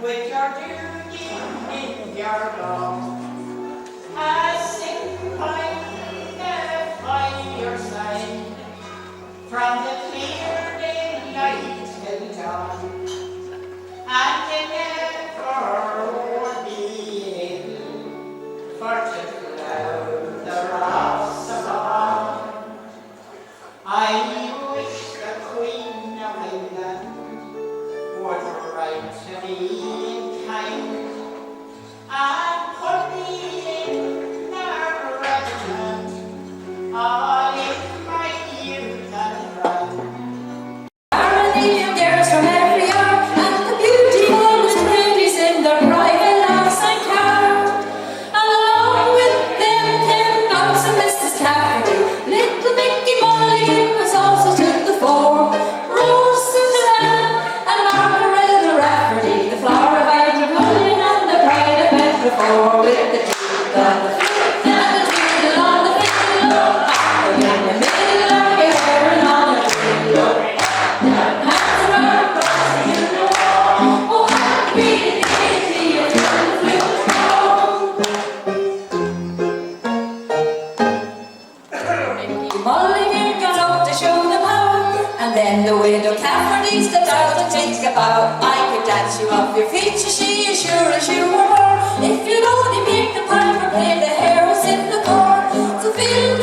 With your duty in your love, I sit by the fireside, from the clear daylight till dawn, and you never would be able for to cloud the wraths of on. I wish the Queen of England would write to me in time and put me in the regiment, all in my youth and prime. Girls from every yard, and the beautiful ladies in their private house and car. Along with them came Bobs and Mrs. Cafferty. Little Mickey Mulligan was also to the fore. Rose Susan and Margaret Rafferty, the flower of Ireland Mulligan and the pride of Bedford, with the teeth and the flute and the twiddle on the fiddle, back in the middle of your hair and on a twiddle. And then the widow Cafferty stepped out to take a bow. I could dance you off your feet, said she, as sure as you were born. If you'd only make the piper play the heroes in the corn. So fill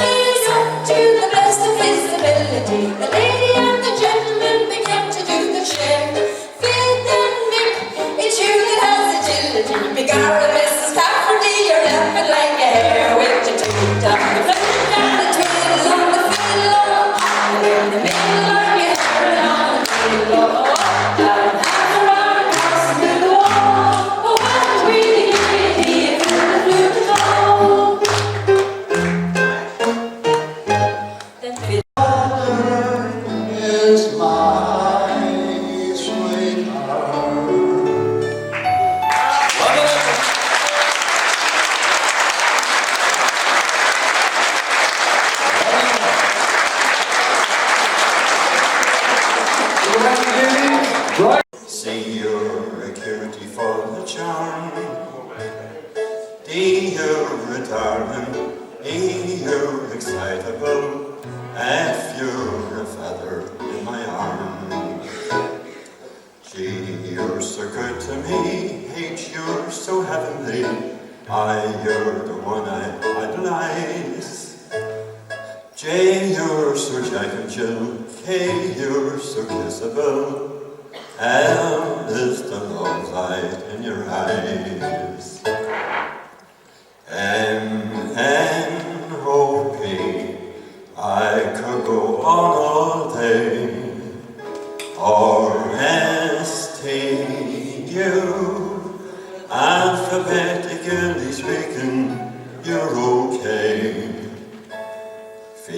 you're a darling, E, you're excitable, F, you're a feather in my arm. G, you're so good to me, H, you're so heavenly, I, you're the one I idolize. J, you're so Jack and Jill, K, you're so kissable, L is the love light in your eyes. M, N, O, P, I could go on all day. R, S, T, U, alphabetically speaking, you're okay. V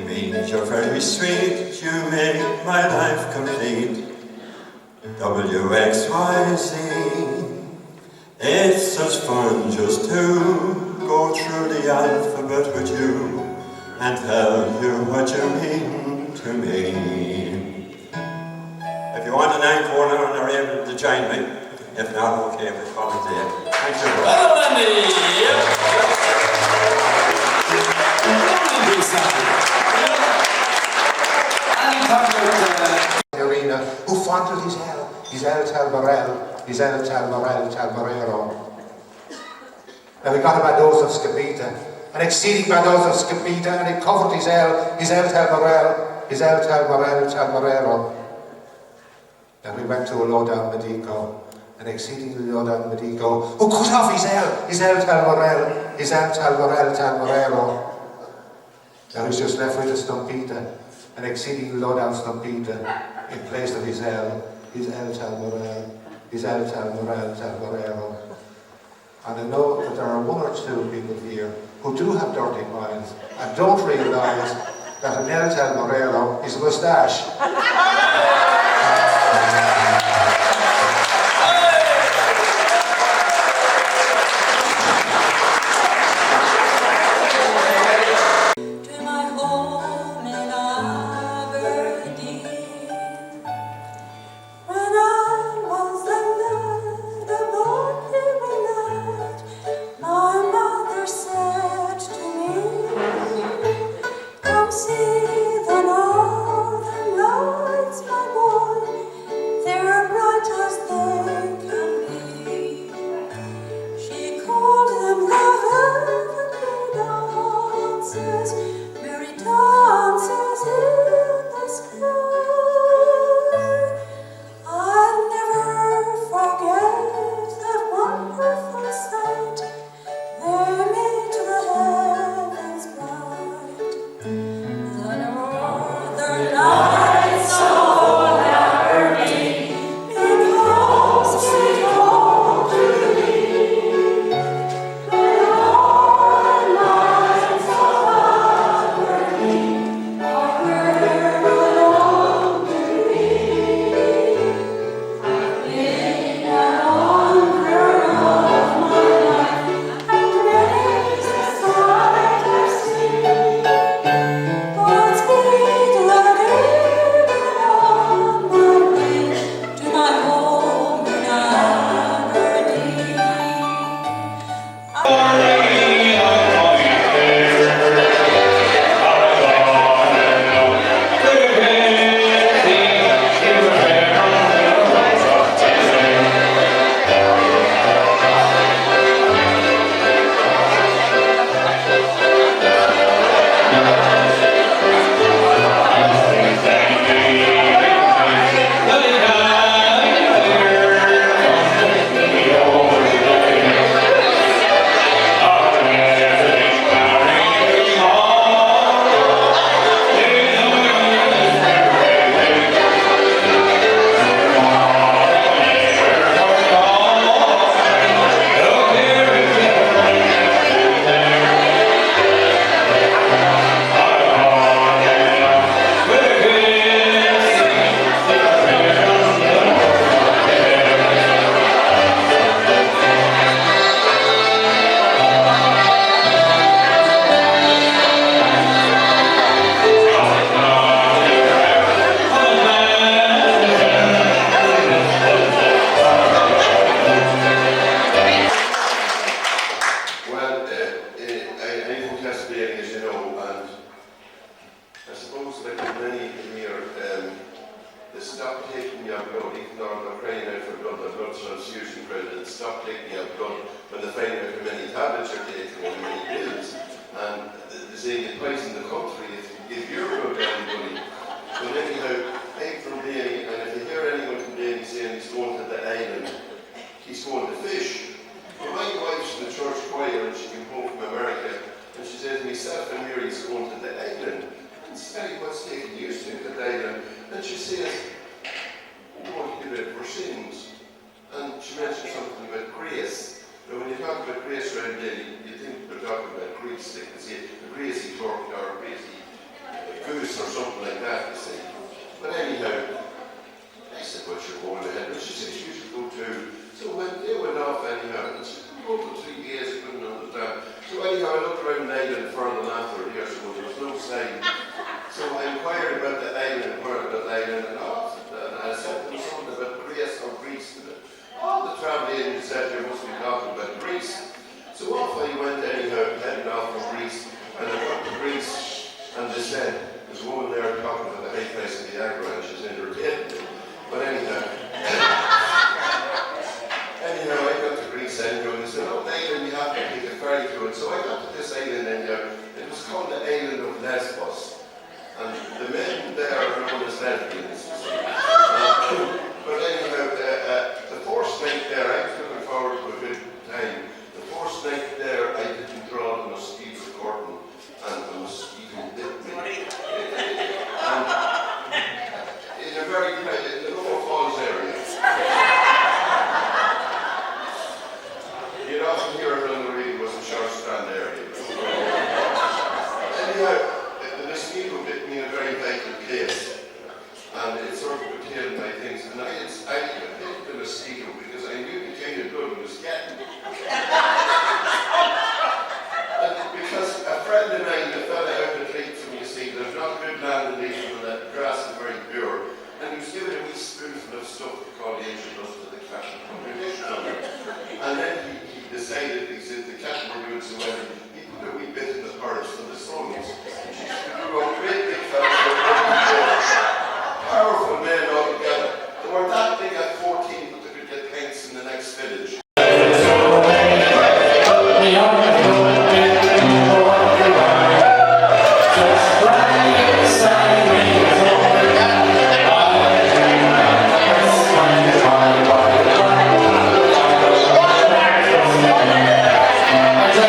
means you're very sweet, you make my life complete. W, X, Y, Z, it's such fun just to go through the alphabet with you and tell you what you mean to me. If you want an encore now and are able to join me, if not, okay, we'll call it there. Thank you. Well, Andy, Arena, who fondled his El Talbarel, his El Talbarero. Now he got a bad dose of Scapita, an exceeding bad dose of Scapita, and he covered his El Talbarel, his El Talbarero. Then we went to a low-down Medico, an exceedingly low-down Medico, who cut off his El Talbarero. Now he's just left with a Stumpita, an exceedingly low-down Stumpita, in place of his El Talbarero. And I know that there are one or two people here who do have dirty minds and don't realise that an El Talbarero is a moustache. See the northern lights, my boy. They're with many here, they stop taking your blood, even though they're crying out for blood, the blood transfusion credit, stop taking your blood when they find out how many tablets you're taking and how many pills. And they say you poison the country if you're blood to anybody. But anyhow, I'm from Daly, and if you hear anyone from Daly saying he's going to the island, he's going to fish. Well, my wife's in the church choir and she came home from America and she says, myself and Mary's going to the island. And Sally, what's taking you to the island? And she says, oh, you did it for sins. And she mentioned something about grace. Now, when you talk about grace around Daly, you think they're talking about Greece, like they say, a greasy turkey or a greasy goose or something like that, you see. But anyhow, I said, well, you're going ahead. And she said, you should go too. So they went off anyhow, and she said, go for 3 days, I couldn't understand. So anyhow, I looked around the island further after here, so there was no sign. So I inquired about the island, and I said, there was something about Greece or Greece. All the travel agents said there must be talking about Greece. So off I went anyhow, heading off from Greece, and I got to Greece, and they said, there's a woman there talking about the high price of the Viagra, and she's entertaining me. But anyhow, I got to Greece anyhow, and they said, oh, island, you have to take a ferry to it. So I got to this island anyhow. It was called the island of Lesbos. And the men there are known as lesbians. But anyhow, the first night there, I was looking forward to a good time. The first night there, I didn't draw the mosquito curtain, and the mosquito bit me. And in a very, in the Lower Falls area. You'd often hear it on the radio, it was a short strand area. Anyhow, the mosquito bit me in a very vital place, and it sort of curtailed my things. And I hit the mosquito because I knew the kind of blood he was getting. Because a friend of mine, the fella out the creek from, you see, there's not good land in Leitrim and that grass is very pure. And he was given a wee spoonful of stuff to call the angel dust to the cat. And then he decided, he said, the cat were doing so well, he put a wee bit in the porridge for the sons. She grew up great big fellas, powerful men altogether. They were that big at 14, but they could get pints in the next village. I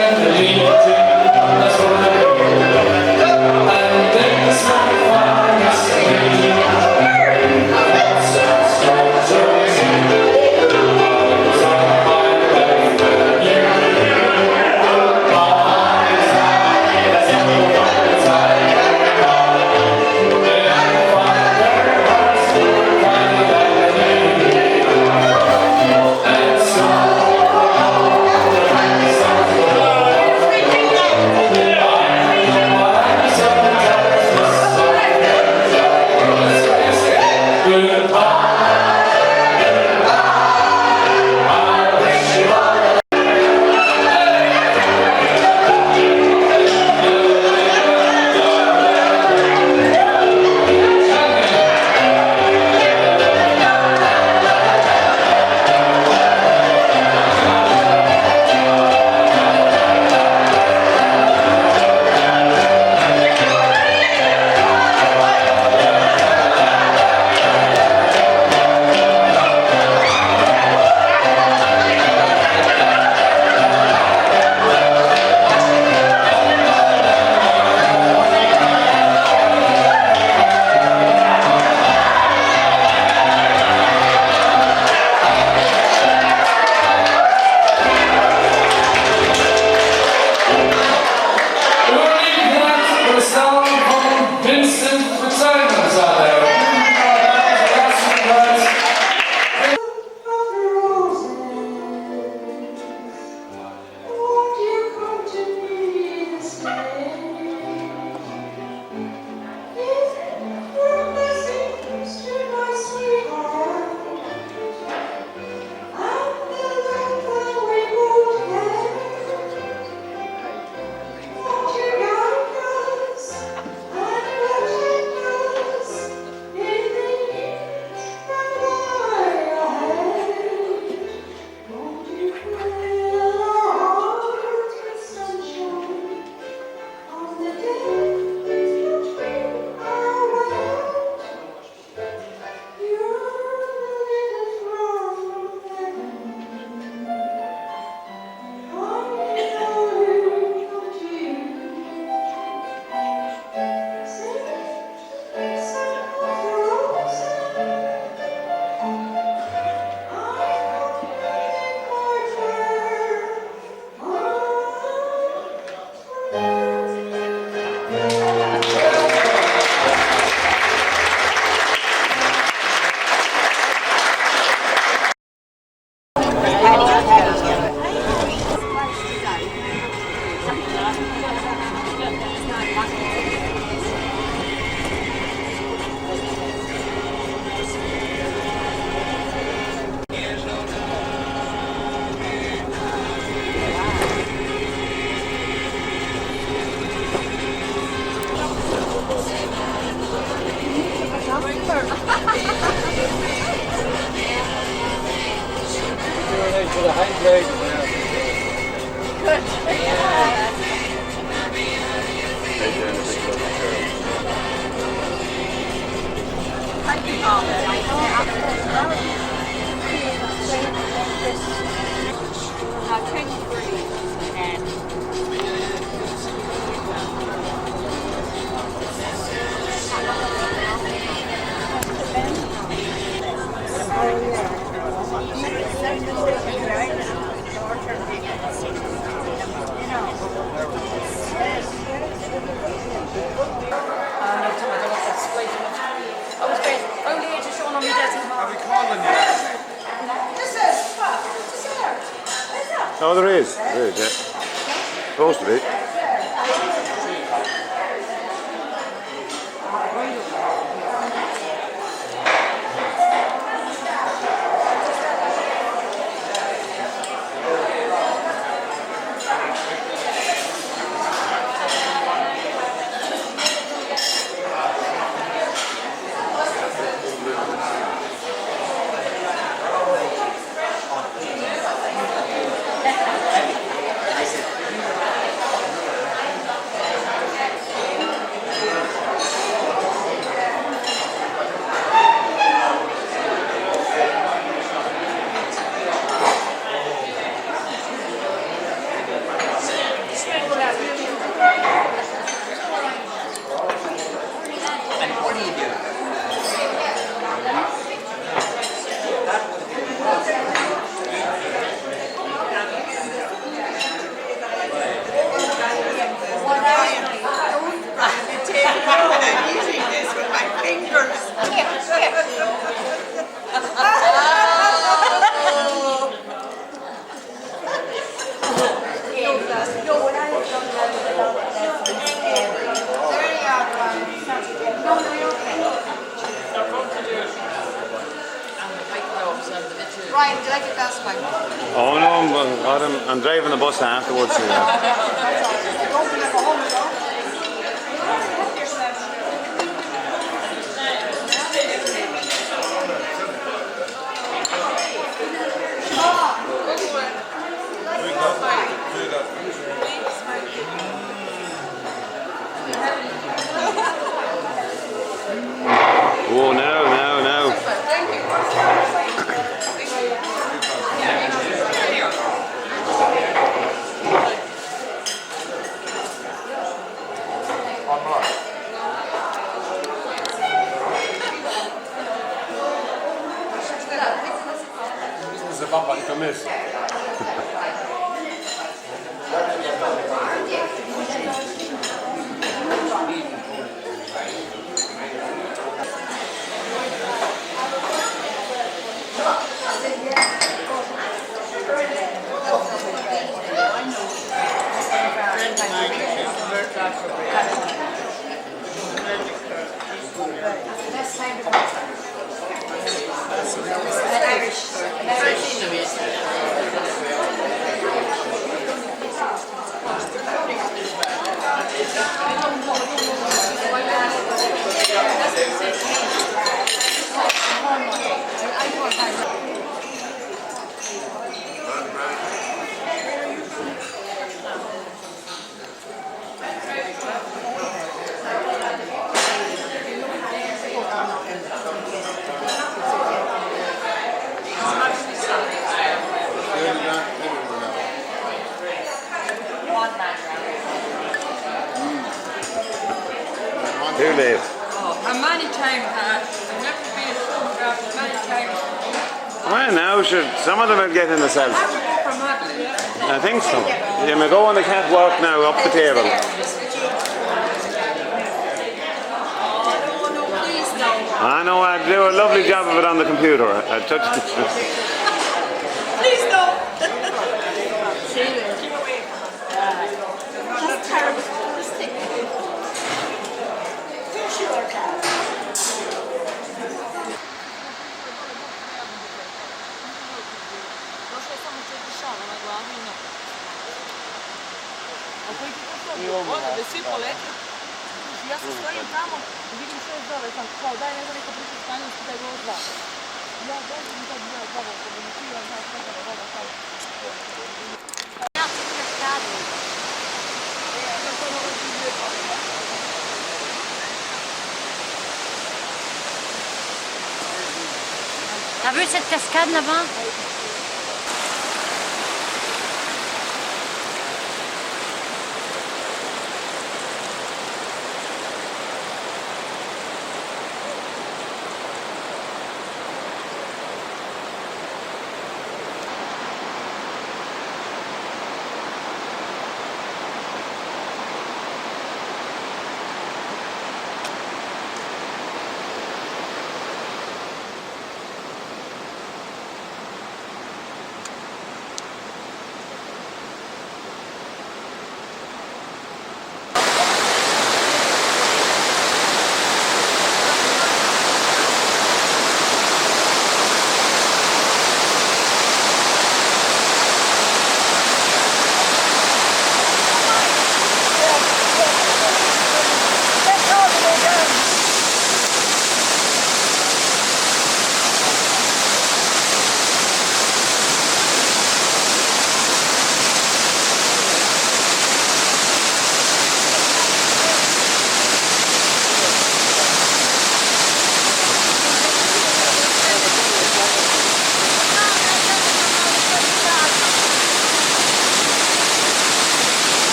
Oh, there is. There is, yeah. Supposed to be. Ryan, do you like it that way? Oh no, I'm driving the bus afterwards. Oh, no. Papa, ich vermisse. Too late. Oh, how many times I've never been photographed many times. Well, now, sure, some of them will get in the cells. I think so. You may go on the catwalk now, up the table. I know, I do a lovely job of it on the computer. I touched it. Please no. Onda svi poleti. Ja se stojim tamo i vidim sve zove, sam kao daj ne znam neko priča španjolski, daj go dva. Ja dođem i sad ja baba komuniciram, znaš kada da baba sam. Ja sam kaskadu. T'as vu cette cascade là-bas?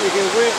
You can wait.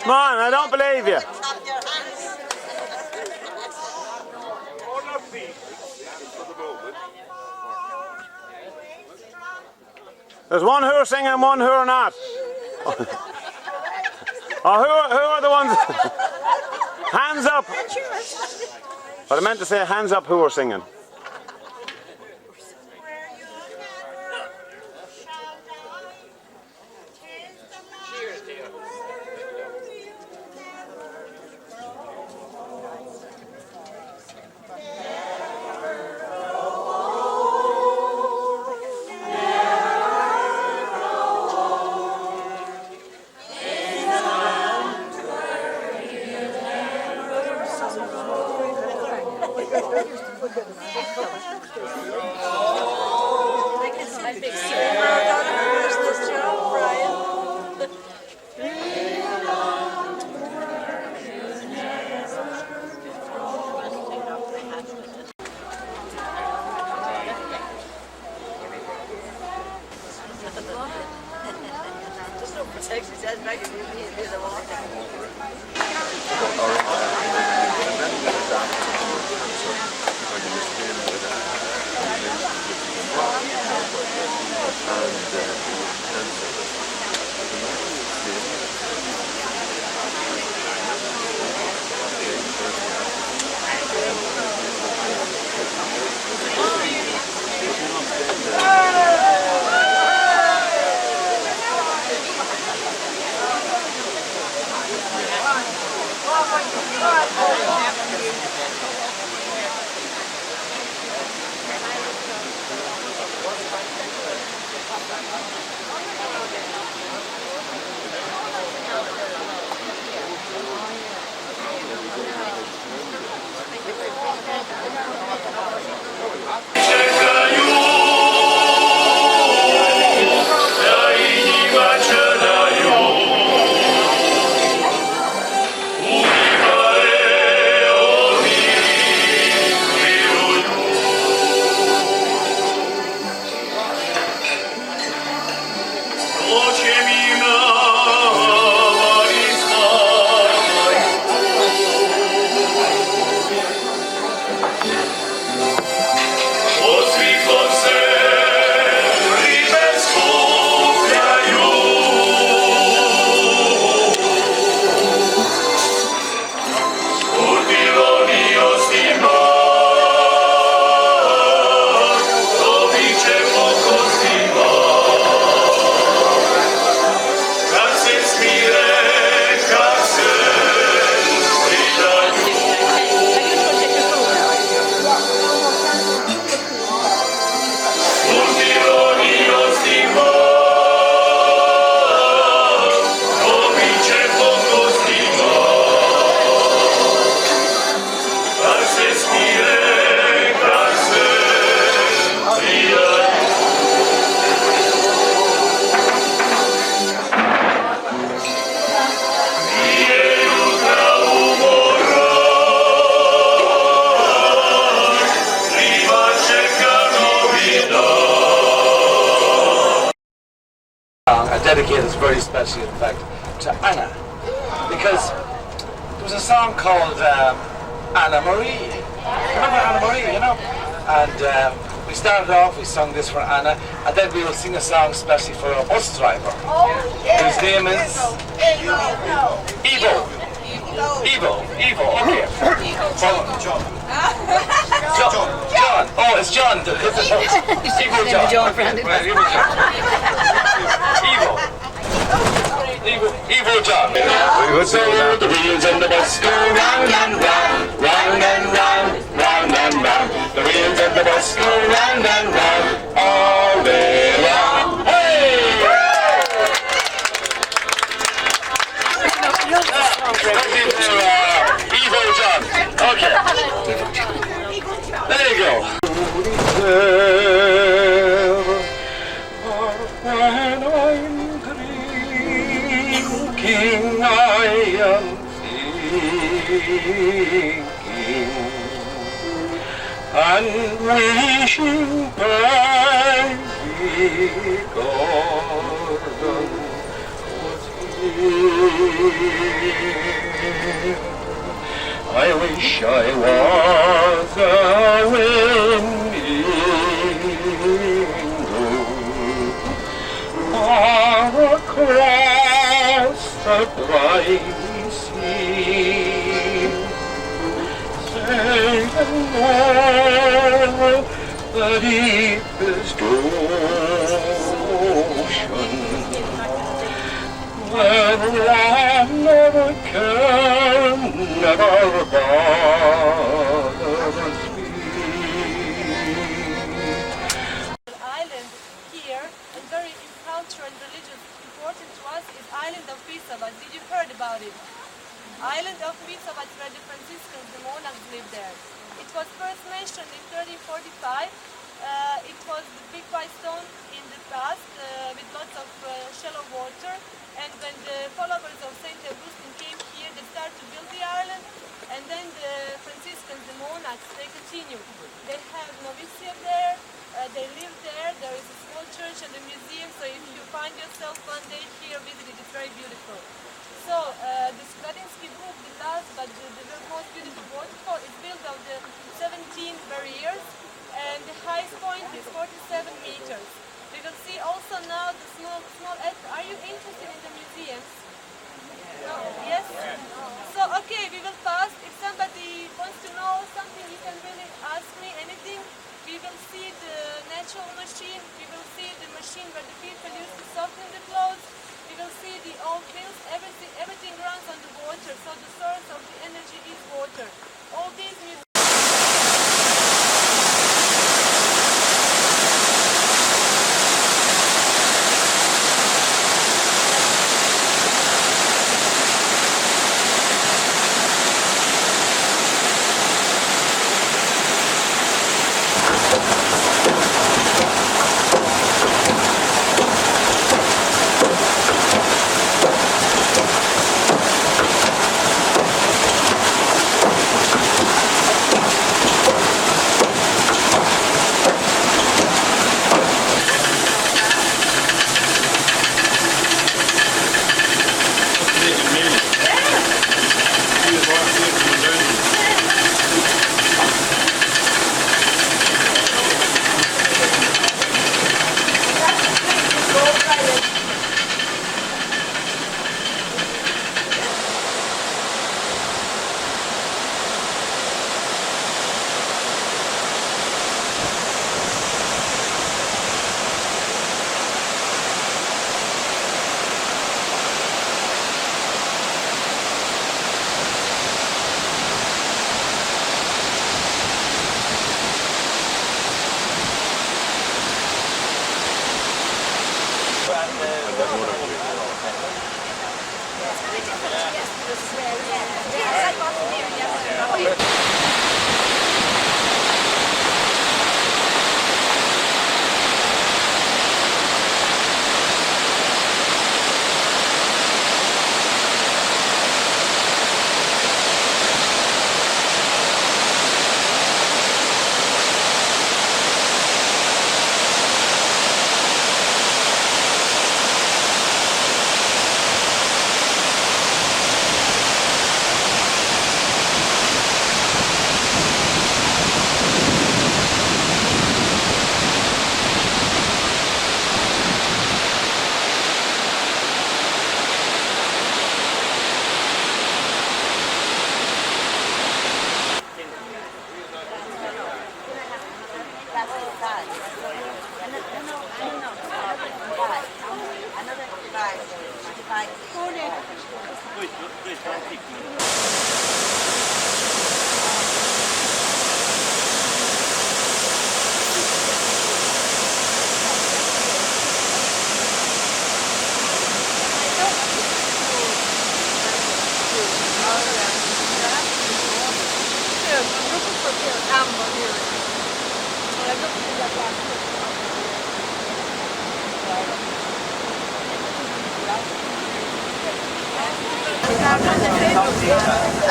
Come on, I don't believe you. There's one who are singing, one who are not. Oh, who are the ones? Hands up! But I meant to say hands up who are singing. Dedicated is very special, in fact, to Anna, because there was a song called Anna Marie. Remember Anna Marie, you know? And we started off, we sung this for Anna, and then we will sing a song especially for a bus driver, whose name is Evo. Okay. John. Oh, it's John. Evo John. Evo John. So the wheels and the bus go round and round, round and round, round and round. The wheels and the bus go round and round, all day long. Hey! Evo John. Okay. There you go. When I'm drinking, I am thinking and wishing back Gordon was here. I wish I was in England or across a briny sea. Sailing o'er the deepest ocean, where land never can, never bothers me. Island here, and very cultural and religious important to us, is island of Pisabat. Did you heard about it? Island of Pisabat, where the Franciscans, the monarchs, lived there. It was first mentioned in 1345. It was the big white stone in the past with lots of shallow water, and when the followers of Saint Augustine came here, they started to build the island, and then the Franciscans, the monarchs, they continued. They have novitiate there, they live there, there is a small church and a museum, so if you find yourself one day here, visit it, it's very beautiful. So, the Skladinsky Brook, the last but the most beautiful waterfall, is built of the 17 barriers, and the highest point is 47 meters. We will see also now the small. Are you interested in the museums? No? Yes? So, okay, we will pass. If somebody wants to know something, you can really ask me anything. We will see the natural machine. We will see the machine where the people used to soften the clothes. We will see the old mills. Everything runs on the water. So the source of the energy is water. All these museums.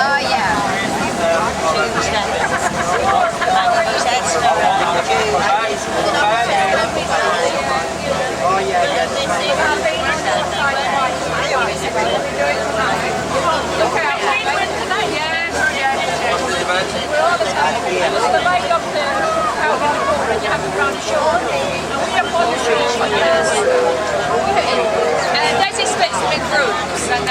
Oh yeah. And that is specific groups, and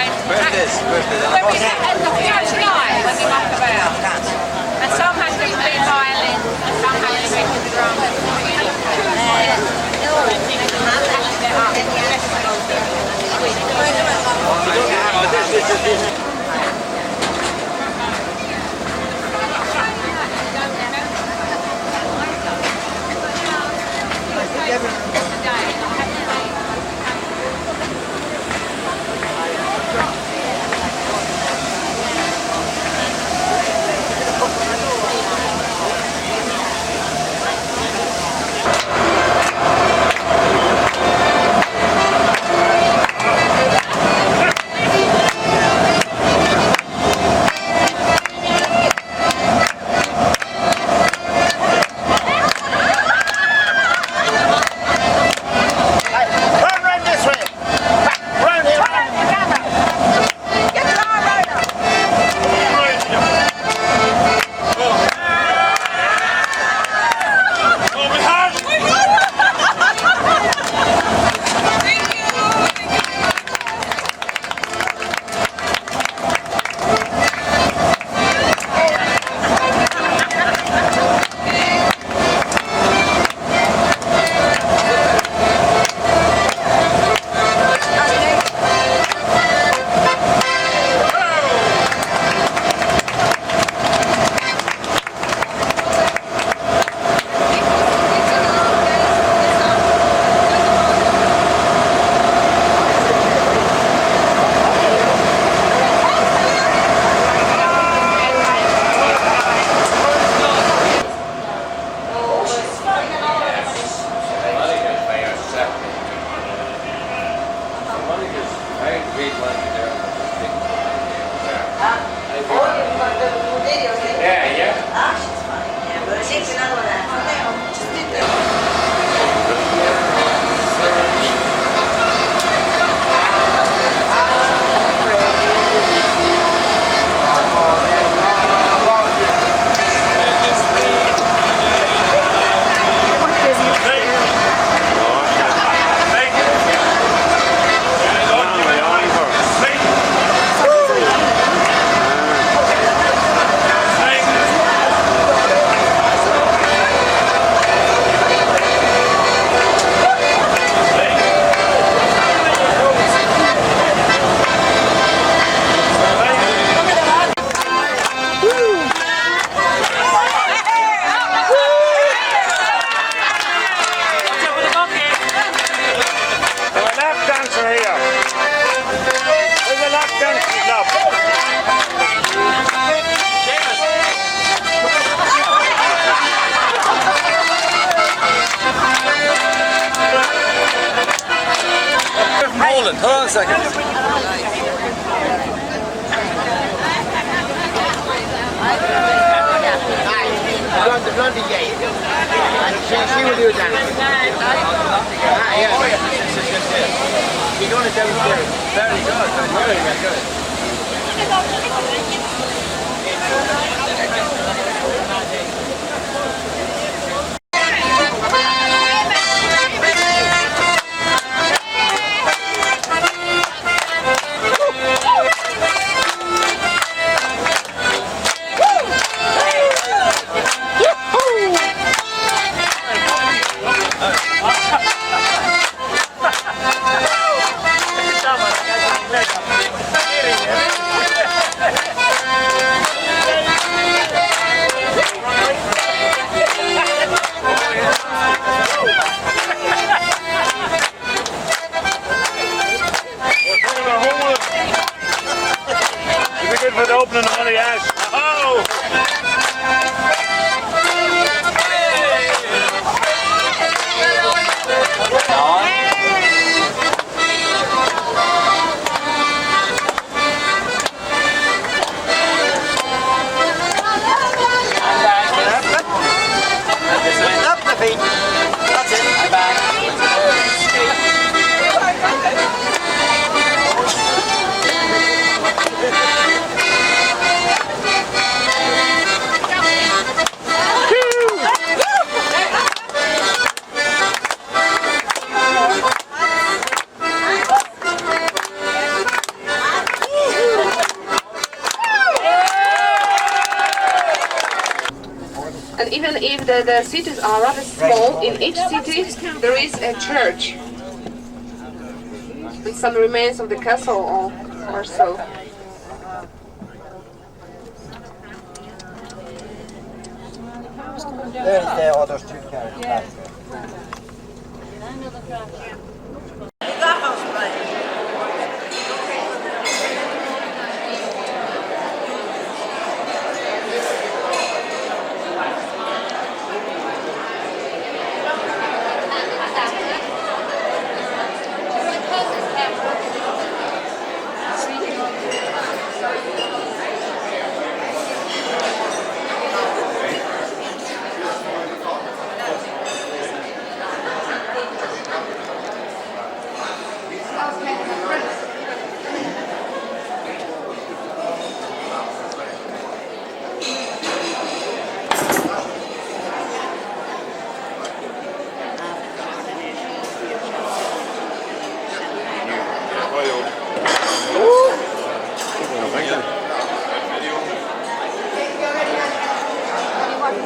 tonight when they knock about. And some has to play violin, and some has to make the Hold on a second. The blondie gate. She will do that. Yeah. You're going to demonstrate. Very good. Very For the opening of the ash. Oh! Up the feet. That's it. I'm back. even if the cities are rather small, in each city there is a church with some remains of the castle or so. There's the other two carriages back there.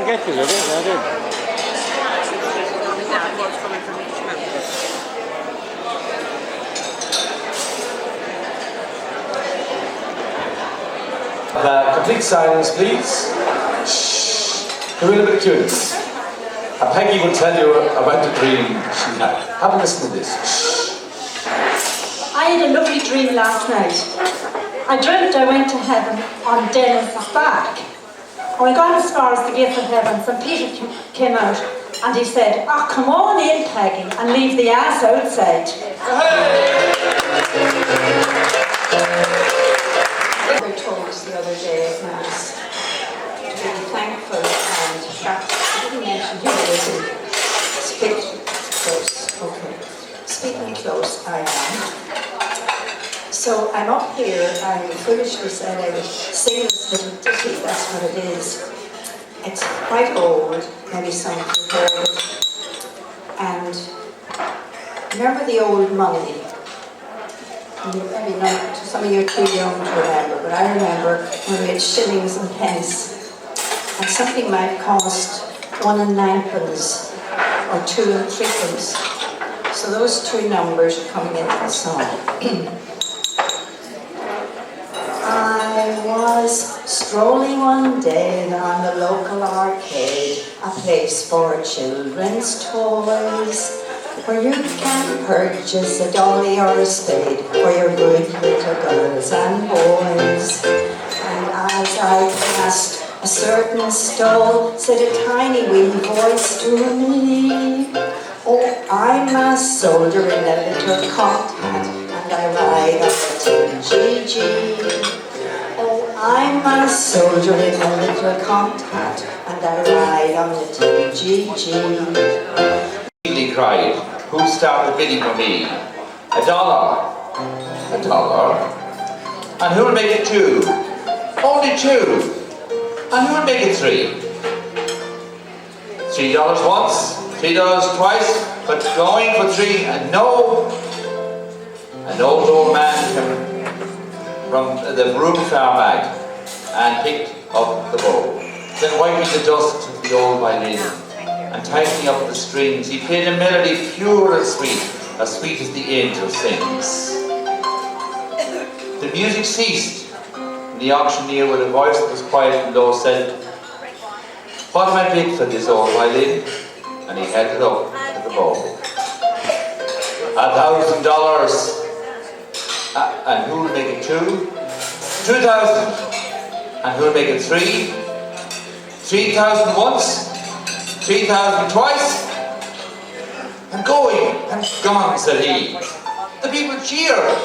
Get you, I did. Complete silence, please. Shh. We're a little bit curious. Peggy will tell you about the dream she had. Have a listen to this. Shh. I had a lovely dream last night. I dreamt I went to heaven on Dennis's back. When I got as far as the gates of heaven, St. Peter came out and he said, "Oh, come on in, Peggy, and leave the ass outside." We told us the other day at Mass to be thankful and I didn't mention who it is. Speak close, okay. Speaking close, I am. So I'm up here, I foolishly said I would sing this little ditty, that's what it is. It's quite old, maybe some of you heard it. And remember the old money? Maybe not, some of you are too young to remember, but I remember when we had shillings and pence. And something might cost 1 and 9pence or 2 and 3pence. So those two numbers are coming into the song. I was strolling one day on the local arcade, a place for children's toys, where you can purchase a dolly or a spade for your good little girls and boys. And as I passed a certain stall, said a tiny wee voice to me, "Oh, I'm a soldier in a little cocked hat, and I ride on the TGG. Oh, I'm a soldier in a little cocked hat, and I ride on the TGG." He cried, "Who started bidding for me? $1. $1. And who'll make it 2? Only 2. And who'll make it 3? $3 once, $3 twice, but going for 3, and no. An old man came from the broom flower bag and picked up the bow. Then wiping the dust of the old violin and tightening up the strings, he played a melody pure and sweet as the angel sings. The music ceased, and the auctioneer, with a voice that was quiet and low, said, "What am I bid for this old violin?" And he held it up to the bow. $1,000. And who'll make it 2? 2,000. And who'll make it 3? 3,000 once, 3,000 twice. And going and gone, said he. The people cheered.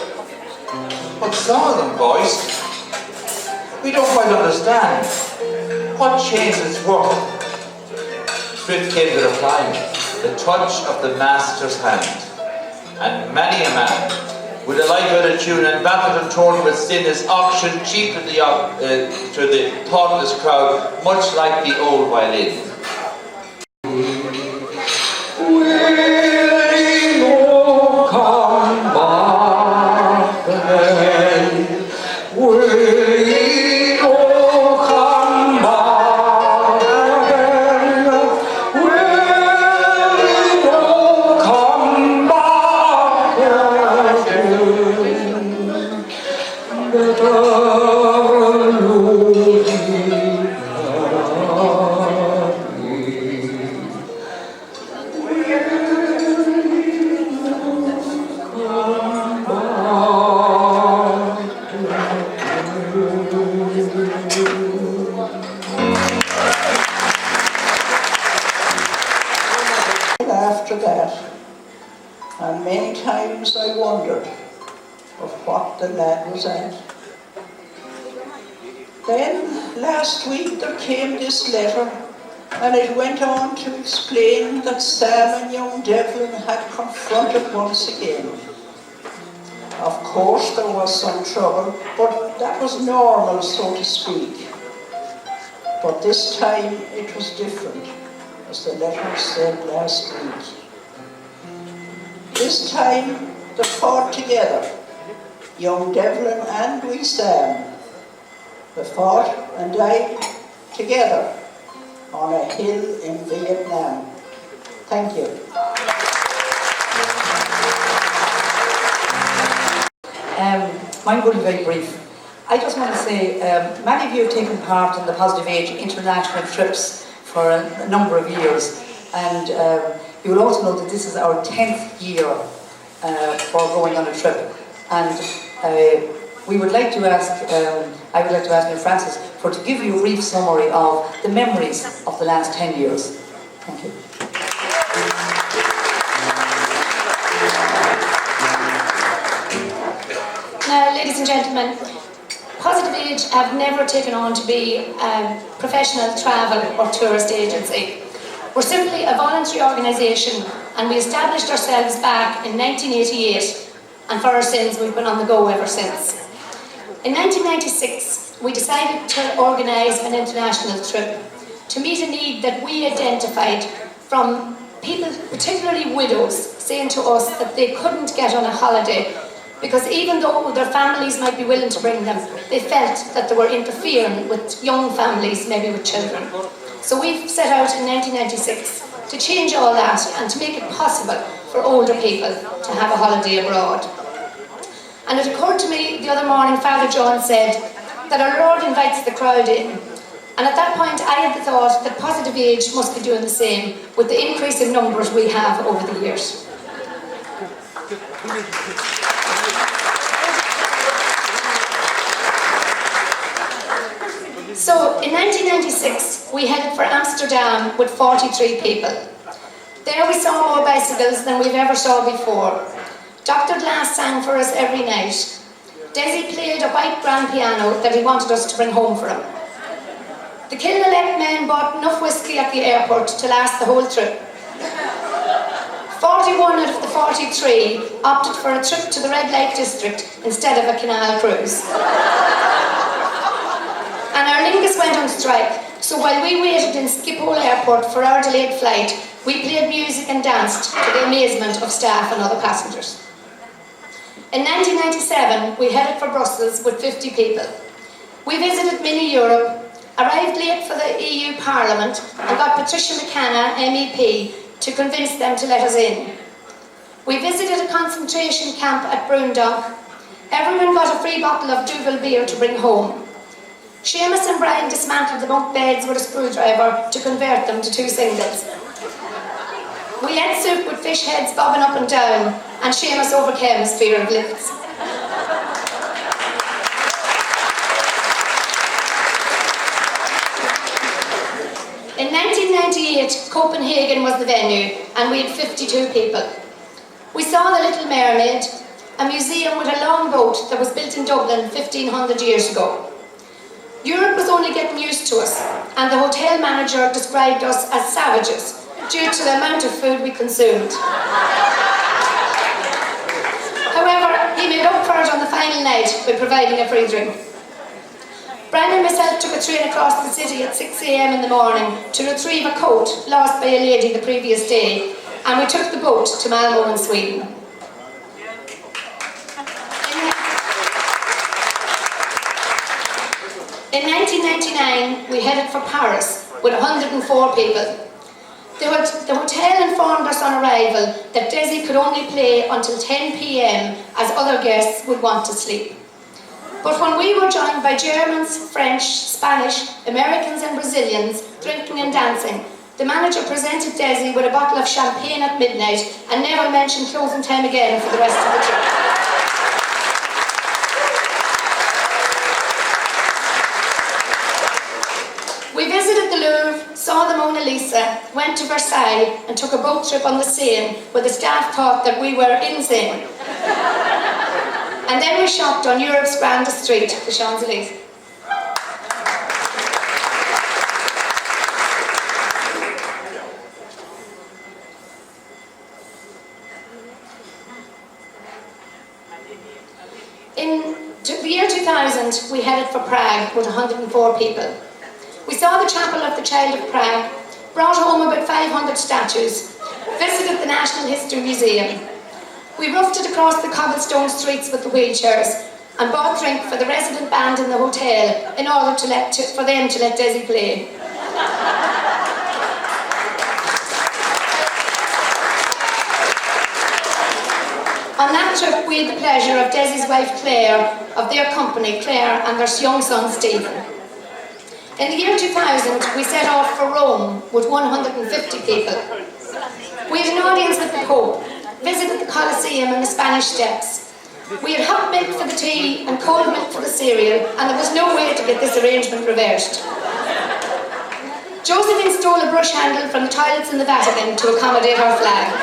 But some of them voiced, "We don't quite understand. What changed its worth?" Swift came the reply, the touch of the master's hand. And many a man, with a light out of tune and battered and torn with sin, is auctioned cheap to the thoughtless crowd, much like the old violin. Come back again. Will ye come back again? lad was at. Then, last week, there came this letter, and it went on to explain that Sam and young Devlin had confronted once again. Of course, there was some trouble, but that was normal, so to speak. But this time, it was different, as the letter said last week. This time, they fought together, young Devlin and wee Sam. They fought and died together on a hill in Vietnam. Thank you. Mine will be very brief. I just want to say, many of you have taken part in the Positive Age international trips for a number of years, and you will also know that this is our 10th year for going on a trip. And we would like to ask, I would like to ask Ms. Francis to give you a brief summary of the memories of the last 10 years. Thank you. Now, ladies and gentlemen, Positive Age have never taken on to be a professional travel or tourist agency. We're simply a voluntary organisation, and we established ourselves back in 1988, and for our sins we've been on the go ever since. In 1996, we decided to organise an international trip to meet a need that we identified from people, particularly widows, saying to us that they couldn't get on a holiday because even though their families might be willing to bring them, they felt that they were interfering with young families, maybe with children. So we set out in 1996 to change all that and to make it possible for older people to have a holiday abroad. And it occurred to me the other morning, Father John said that our Lord invites the crowd in. And at that point I had the thought that Positive Age must be doing the same with the increase in numbers we have over the years. So in 1996 we headed for Amsterdam with 43 people. There we saw more bicycles than we've ever saw before. Dr. Glass sang for us every night. Desi played a white grand piano that he wanted us to bring home for him. The Kilmallock men bought enough whiskey at the airport to last the whole trip. 41 out of the 43 opted for a trip to the red light district instead of a canal cruise. And our Lingus went on strike, so while we waited in Schiphol Airport for our delayed flight, we played music and danced to the amazement of staff and other passengers. In 1997, we headed for Brussels with 50 people. We visited mini Europe, arrived late for the EU Parliament, and got Patricia McKenna, MEP, to convince them to let us in. We visited a concentration camp at Brundunk. Everyone got a free bottle of Duvel beer to bring home. Seamus and Brian dismantled the bunk beds with a screwdriver to convert them to 2 singles. We ate soup with fish heads bobbing up and down, and Seamus overcame his fear of lifts. In 1998, Copenhagen was the venue, and we had 52 people. We saw the Little Mermaid, a museum with a long boat that was built in Dublin 1500 years ago. Europe was only getting used to us, and the hotel manager described us as savages due to the amount of food we consumed. However, he made up for it on the final night by providing a free drink. Brian and myself took a train across the city at 6 a.m. in the morning to retrieve a coat lost by a lady the previous day, and we took the boat to Malmö in Sweden. In 1999, we headed for Paris with 104 people. The hotel informed us on arrival that Desi could only play until 10 p.m. as other guests would want to sleep. But when we were joined by Germans, French, Spanish, Americans and Brazilians drinking and dancing, the manager presented Desi with a bottle of champagne at midnight and never mentioned closing time again for the rest of the trip. We visited the Louvre, saw the Mona Lisa, went to Versailles and took a boat trip on the Seine where the staff thought that we were insane. And then we shopped on Europe's grandest street, the Champs-Élysées. In the year 2000, we headed for Prague with 104 people. We saw the Chapel of the Child of Prague, brought home about 500 statues, visited the National History Museum. We roughed it across the cobblestone streets with the wheelchairs and bought drink for the resident band in the hotel in order for them to let Desi play. On that trip, we had the pleasure of Desi's wife Claire, of their company, Claire, and their young son Stephen. In the year 2000, we set off for Rome with 150 people. We had an audience with the Pope, visited the Colosseum and the Spanish Steps. We had hot milk for the tea and cold milk for the cereal, and there was no way to get this arrangement reversed. Josephine stole a brush handle from the toilets in the Vatican to accommodate our flag.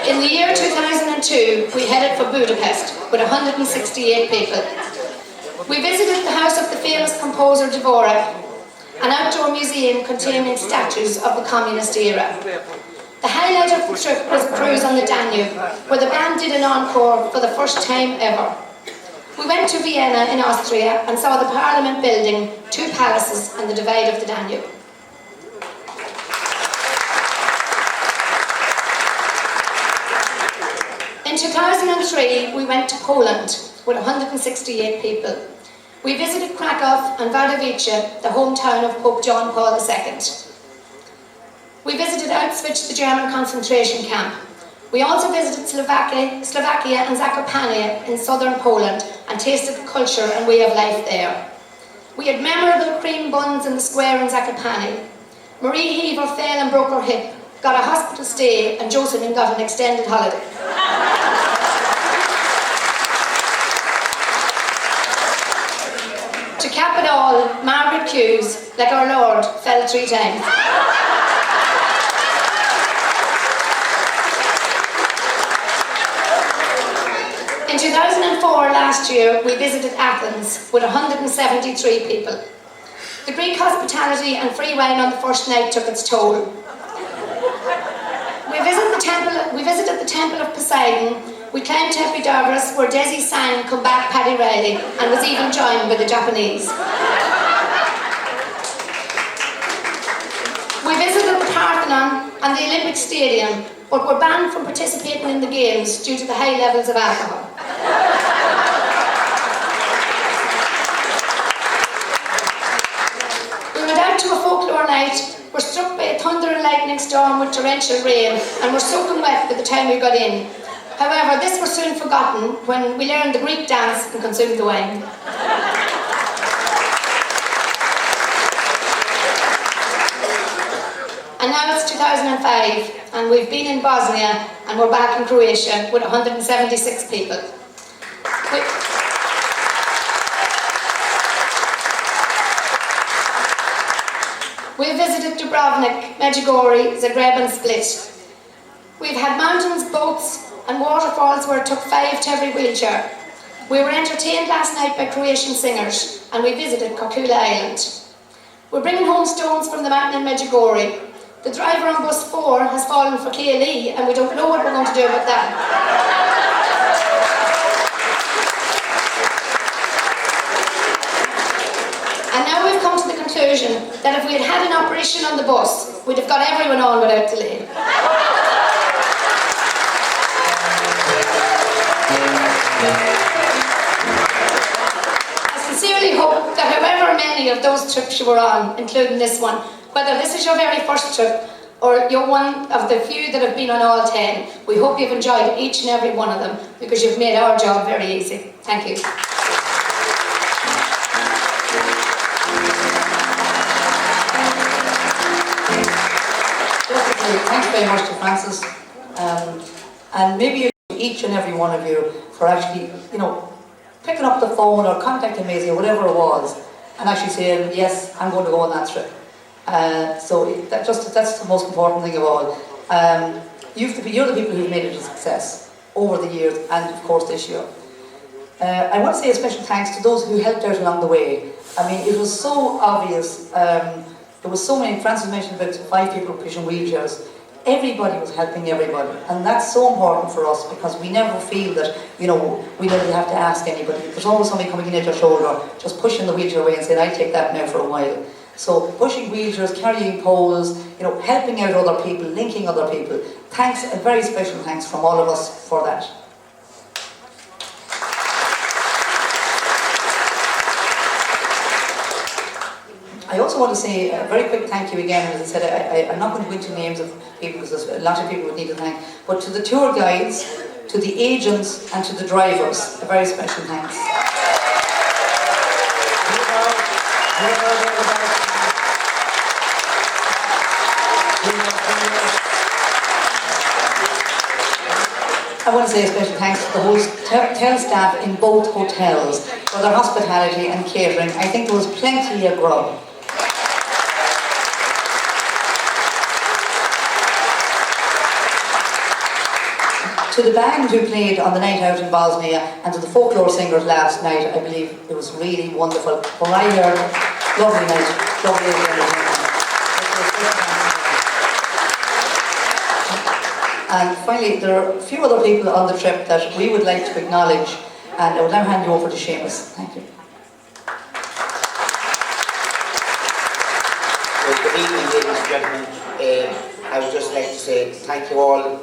In the year 2002, we headed for Budapest with 168 people. We visited the house of the famous composer Dvorak, an outdoor museum containing statues of the communist era. The highlight of the trip was a cruise on the Danube, where the band did an encore for the first time ever. We went to Vienna in Austria and saw the Parliament building, two palaces and the divide of the Danube. In 2003, we went to Poland with 168 people. We visited Krakow and Wadowice, the hometown of Pope John Paul II. We visited Auschwitz, the German concentration camp. We also visited Slovakia and Zakopane in southern Poland and tasted the culture and way of life there. We had memorable cream buns in the square in Zakopane. Marie Heaver fell and broke her hip, got a hospital stay, and Josephine got an extended holiday. To cap it all, Margaret Hughes, like our Lord, fell 3 times. In 2004, last year, we visited Athens with 173 people. The Greek hospitality and free wine on the first night took its toll. We visited the Temple of Poseidon. We climbed Epidaurus, where Desi sang Come Back Paddy Riley and was even joined by the Japanese. We visited the Parthenon and the Olympic Stadium, but were banned from participating in the games due to the high levels of alcohol. We went out to a folklore night, were struck by a thunder and lightning storm with torrential rain, and were soaking wet by the time we got in. However, this was soon forgotten when we learned the Greek dance and consumed the wine. And now it's 2005, and we've been in Bosnia, and we're back in Croatia with 176 people. We've visited Dubrovnik, Medjugorje, Zagreb and Split. We've had mountains, boats and waterfalls where it took 5 to every wheelchair. We were entertained last night by Croatian singers, and we visited Korčula Island. We're bringing home stones from the mountain in Medjugorje. The driver on bus 4 has fallen for KLE, and we don't know what we're going to do about that. And now we've come to the conclusion that if we had had an operation on the bus, we'd have got everyone on without delay. I sincerely hope that however many of those trips you were on, including this one, whether this is your very first trip or you're one of the few that have been on all 10, we hope you've enjoyed each and every one of them because you've made our job very easy. Thank you. Thanks very much to Francis, and maybe each and every one of you for actually, picking up the phone or contacting Maisie or whatever it was, and actually saying, yes, I'm going to go on that trip. That's the most important thing of all. You're the people who've made it a success over the years and of course this year. I want to say a special thanks to those who helped out along the way. I mean, it was so obvious. There was so many. Francis mentioned about 5 people pushing wheelchairs. Everybody was helping everybody, and that's so important for us because we never feel that, we don't have to ask anybody. There's always somebody coming in at your shoulder, just pushing the wheelchair away and saying, "I'll take that now for a while." So pushing wheelchairs, carrying poles, helping out other people, linking other people. Thanks, a very special thanks from all of us for that. I also want to say a very quick thank you again. As I said, I'm not going to go into names of people because a lot of people would need to thank, but to the tour guides, to the agents and to the drivers, a very special thanks. I want to say a special thanks to the hotel staff in both hotels for their hospitality and catering. I think there was plenty of grub. To the band who played on the night out in Bosnia and to the folklore singers last night, I believe it was really wonderful. From what I heard, lovely night, lovely entertainment. And finally, there are a few other people on the trip that we would like to acknowledge, and I will now hand you over to Seamus. Thank you. Good evening, ladies and gentlemen. I would just like to say thank you all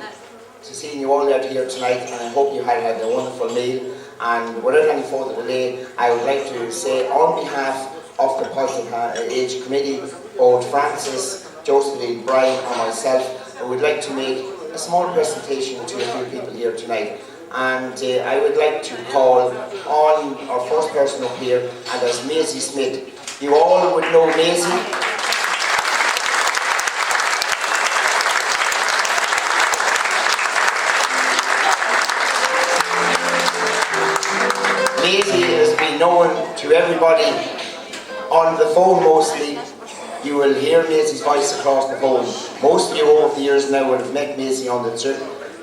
to seeing you all out here tonight, and I hope you had a wonderful meal. And without any further delay, I would like to say on behalf of the Positive Age Committee, both Francis, Josephine, Brian and myself, I would like to make a small presentation to a few people here tonight. And I would like to call on our first person up here, and that's Maisie Smith. You all would know Maisie. Maisie has been known to everybody on the phone mostly. You will hear Maisie's voice across the phone. Most of you over the years now would have met Maisie on the trip,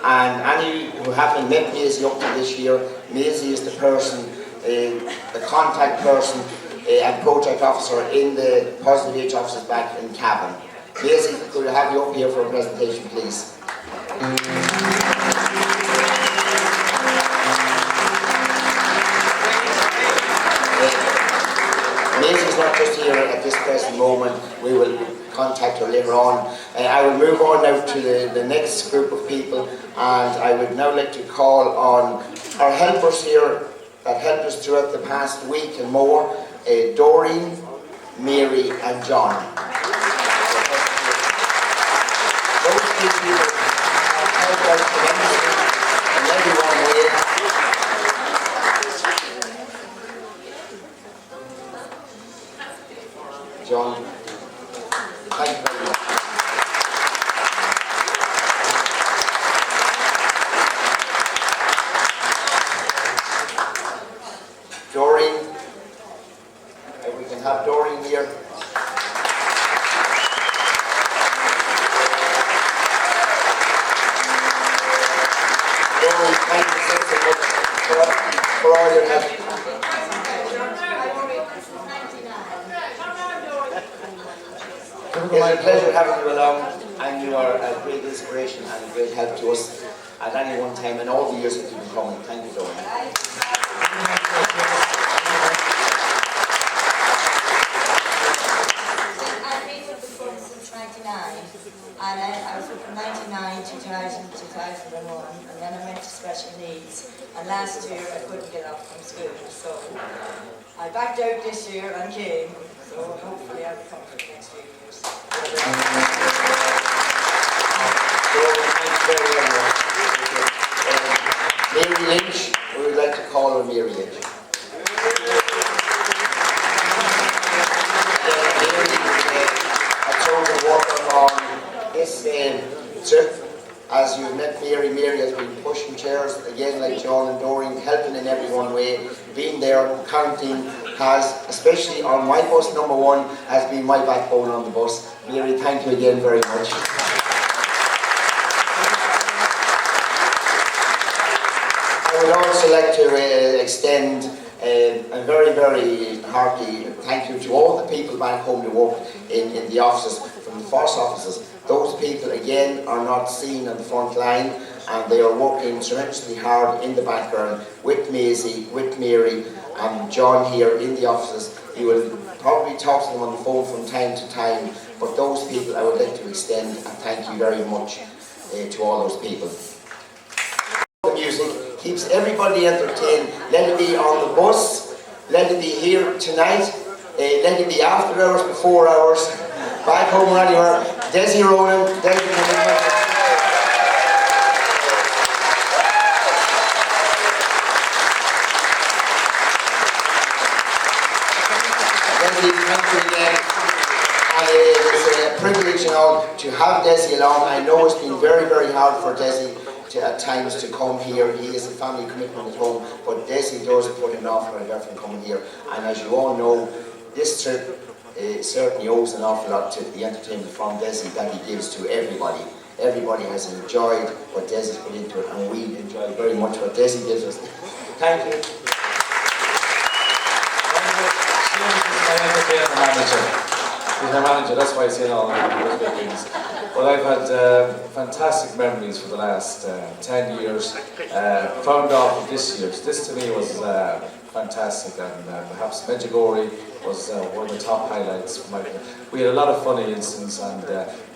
and any who haven't met Maisie up to this year, Maisie is the person, the contact person and project officer in the Positive Age offices back in Cavan. Maisie, could I have you up here for a presentation, please? Maisie's not just here at this present moment. We will contact her later on. I will move on now to the next group of people, and I would now like to call on our helpers here that helped us throughout the past week and more, Doreen, Mary and John. Those two people have helped out tremendously in every one way. John, thank you very much. Doreen, we can have Doreen here. Doreen, thank you so much for all your help. It's a pleasure having you along, and you are a great inspiration and a great help to us at any one time and all the years that you've been coming. Thank you, Doreen. I've been with the fund since '99, and I was with them 99, 2000, 2001, and then I went to special needs. And last year I couldn't get off from school, so I backed out this year and came. So hopefully I'll come for the next few years. Mary Lynch, we would like to call her Mary Lynch. Mary is a total worker on this trip. As you've met Mary, Mary has been pushing chairs, again like John and Doreen, helping in every one way, being there, counting, has, especially on my bus number 1, has been my backbone on the bus. Mary, thank you again very much. I would also like to extend a very, very hearty thank you to all the people back home who work in the offices, from the first offices. Those people, again, are not seen on the front line, and they are working tremendously hard in the background with Maisie, with Mary, and John here in the offices. You will probably talk to them on the phone from time to time, but those people I would like to extend a thank you very much to all those people. The music keeps everybody entertained. Let it be on the bus, let it be here tonight, let it be after hours, before hours, back home or anywhere. Desi Ronan, Desi privilege, you know, to have Desi along. I know it's been very, very hard for Desi at times to come here. He has a family commitment at home, but Desi does put an awful lot of effort in coming here. And as you all know, this trip certainly owes an awful lot to the entertainment from Desi that he gives to everybody. Everybody has enjoyed what Desi's put into it, and we enjoy very much what Desi gives us. Thank you. He's my manager, that's why I say all those big things. But I've had fantastic memories for the last 10 years. Found off with this year's. This to me was fantastic, and perhaps Medjugorje was one of the top highlights. We had a lot of funny incidents, and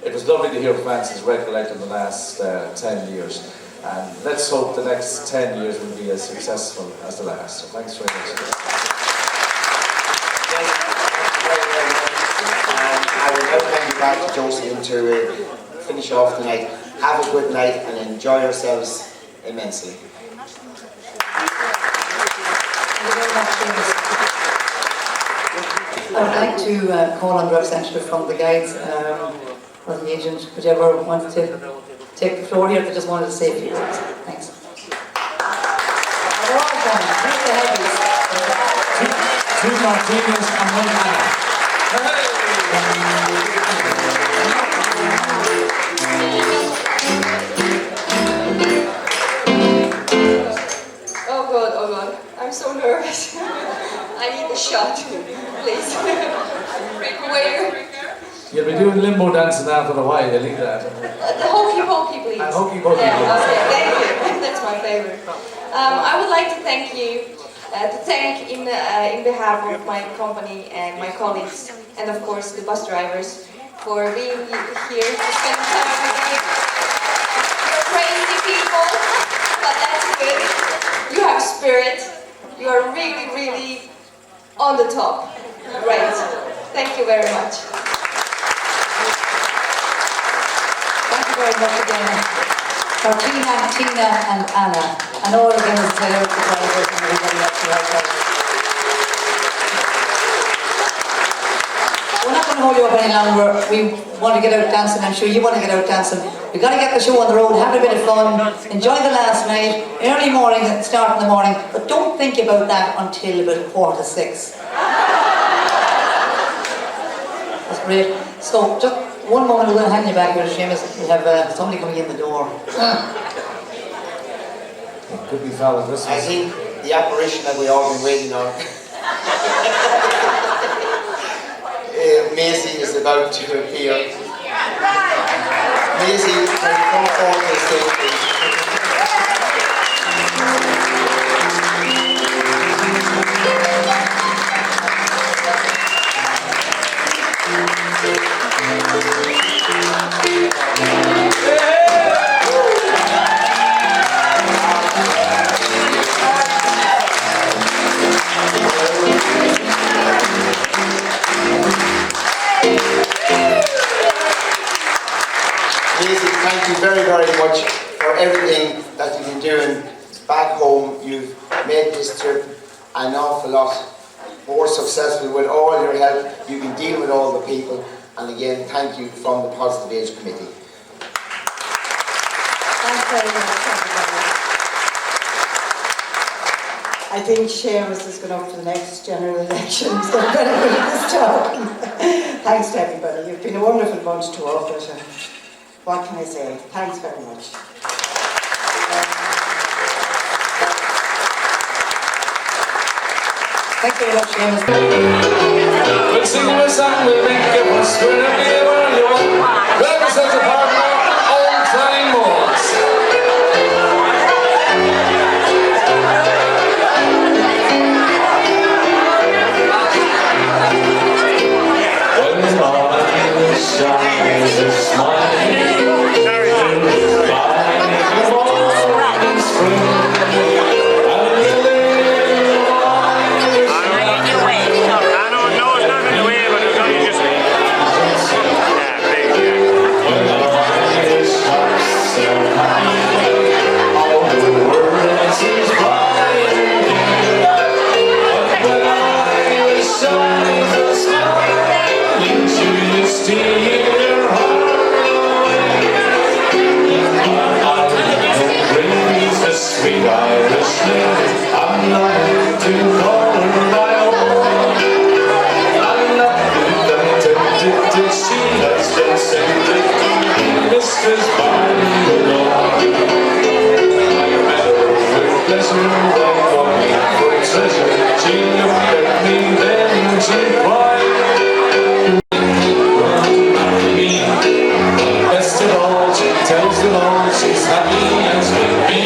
it was lovely to hear Francis recollect in the last 10 years. And let's hope the next 10 years will be as successful as the last. So thanks very much. I will now hand you back to Josephine to finish off tonight. Have a good night and enjoy yourselves immensely. I would like to call on the representative from the guides, or the agent, whichever wants to take the floor here. I just wanted to say a few words. Thanks. Two martinis and one Anna. Oh God, I'm so nervous. I need a shot, please. Waiter. You'll be doing limbo dancing after a while, you'll leave that. The hokey pokey, please. And hokey pokey, yeah, please. okay, thank you. That's my favorite. I would like to thank you, in behalf of my company and my colleagues, and of course the bus drivers, for being here to spend time with me. You're crazy people, but that's good. You have spirit. You are really, really on the top. Great. Thank you very much. Thank you very much again. For Tina, and Anna, and all again as the drivers and everybody else who helped out. We're not going to hold you up any longer. We want to get out dancing. I'm sure you want to get out dancing. We've got to get the show on the road, have a bit of fun, enjoy the last night, early morning, start in the morning, but don't think about that until about 5:45. That's great. So just one moment, we're going to hand you back here to Seamus. We have somebody coming in the door. Could be valid. I think the apparition that we all been waiting on. Maisie is about to appear. Maisie, can you come forward to the stage, please? Thank you very, very much for everything that you've been doing back home. You've made this trip an awful lot more successful with all your help. You've been dealing with all the people. And again, thank you from the Positive Age Committee. Thanks very much, everybody. I think Seamus is going up to the next general elections. They're very good at this job. Thanks to everybody. You've been a wonderful bunch to work with. And what can I say? Thanks very much. Thank you very much, Seamus. We'll sing a song, we'll make it once, we'll never be where you want. Grab yourself a partner, old time moors. When the morning shines a smiling, morning spring. Sweet Irish lady, I'm not to call her my own. I'm not tempted to she has been sent to be mistress by me alone. I met her with pleasure, like longing for treasure. She looked at me then and she cried, best of all, she tells them all she's happy as can be.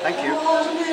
Thank you.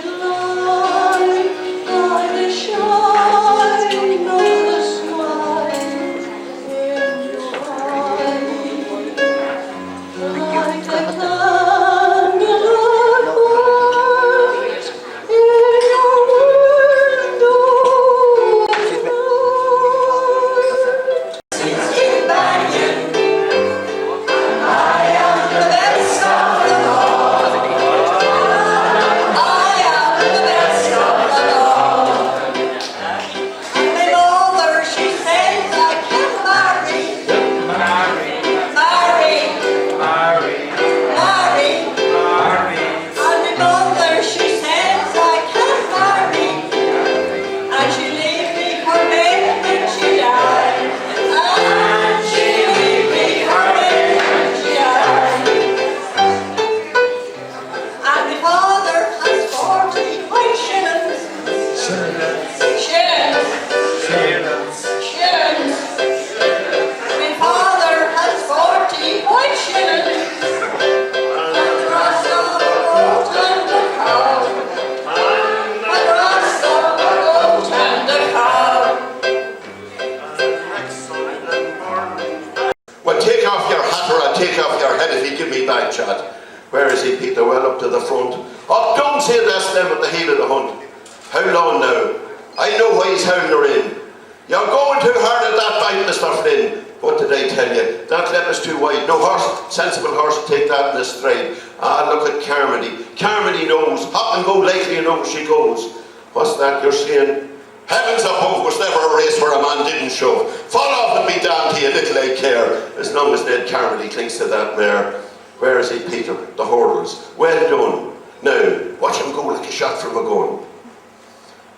is he, Peter? Well up to the front. Oh, don't say that's them at the heel of the hunt. How long now? I know why he's howling her in. You're going too hard at that bite, Mr. Flynn. What did I tell you? That lip is too wide. No horse, sensible horse, take that in a stride. Ah, look at Carmody. Carmody knows. Hop and go lightly and over she goes. What's that you're saying? Heavens above, was never a race where a man didn't shove. Fall off and be damned to you, little I care. As long as Ned Carmody clings to that mare. Where is he, Peter? The hurdles. Well done. Now, watch him go like a shot from a gun.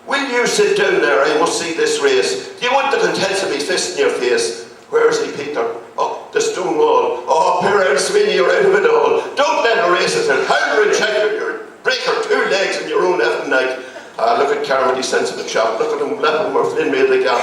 Will you sit down there? I must see this race. Do you want the contents of me fist in your face? Where is he, Peter? Oh, the stone wall. Oh, poor old Sweeney, you're out of it all. Don't let her race it and howl and check her. Break her 2 legs in your own effing night. Ah, look at Carmody, sensible chap. Look at him lapping where Flynn made the gap.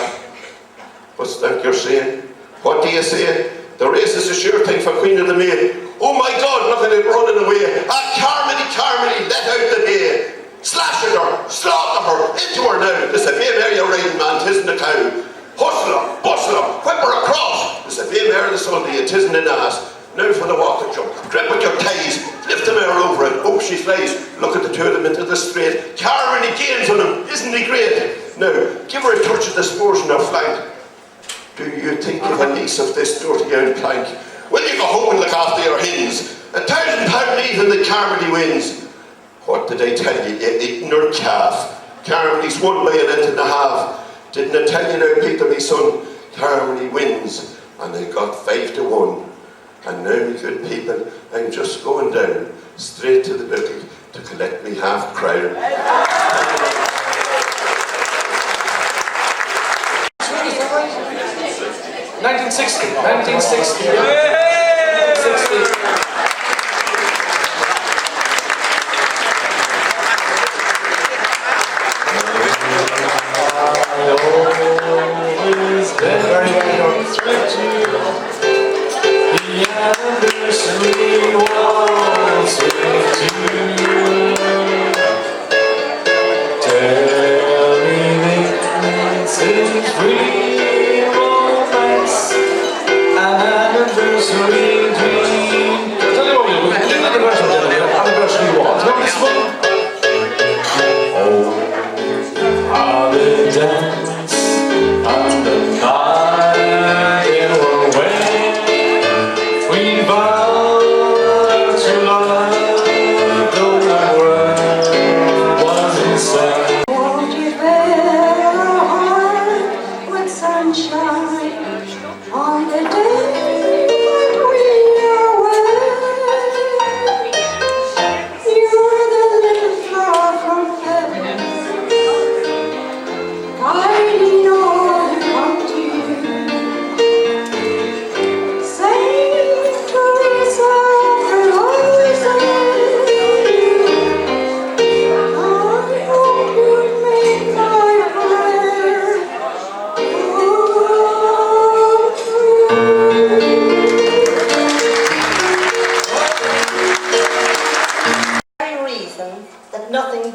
What's that you're saying? What do you say? The race is a sure thing for Queen of the May. Oh my God, look at it running away. Ah, Carmody, Carmody, let out the day. Slash at her, slaughter her, into her now. This a bay mare you're riding, man, 'tisn't a cow. Hustle her, bustle her, whip her across. This a bay mare the Sunday, it isn't an ass. Now for the water jump. Grip with your ties, lift the mare over it. Up she flies. Look at the two of them into the straight. Carmody gains on him, isn't he great? Now, give her a touch of the spurs in her flank. Do you think you've a niece of this dirty old plank? Will you go home and look after your hens? £1,000 leaving that Carmody wins. What did I tell you, you ignorant calf? Carmody's won by 1.5. Didn't I tell you now, Peter, my son? Carmody wins, and they got 5-1. And now, my good people, I'm just going down, straight to the bookie, to collect me half crown. 1960. 1960. Yeah! 60.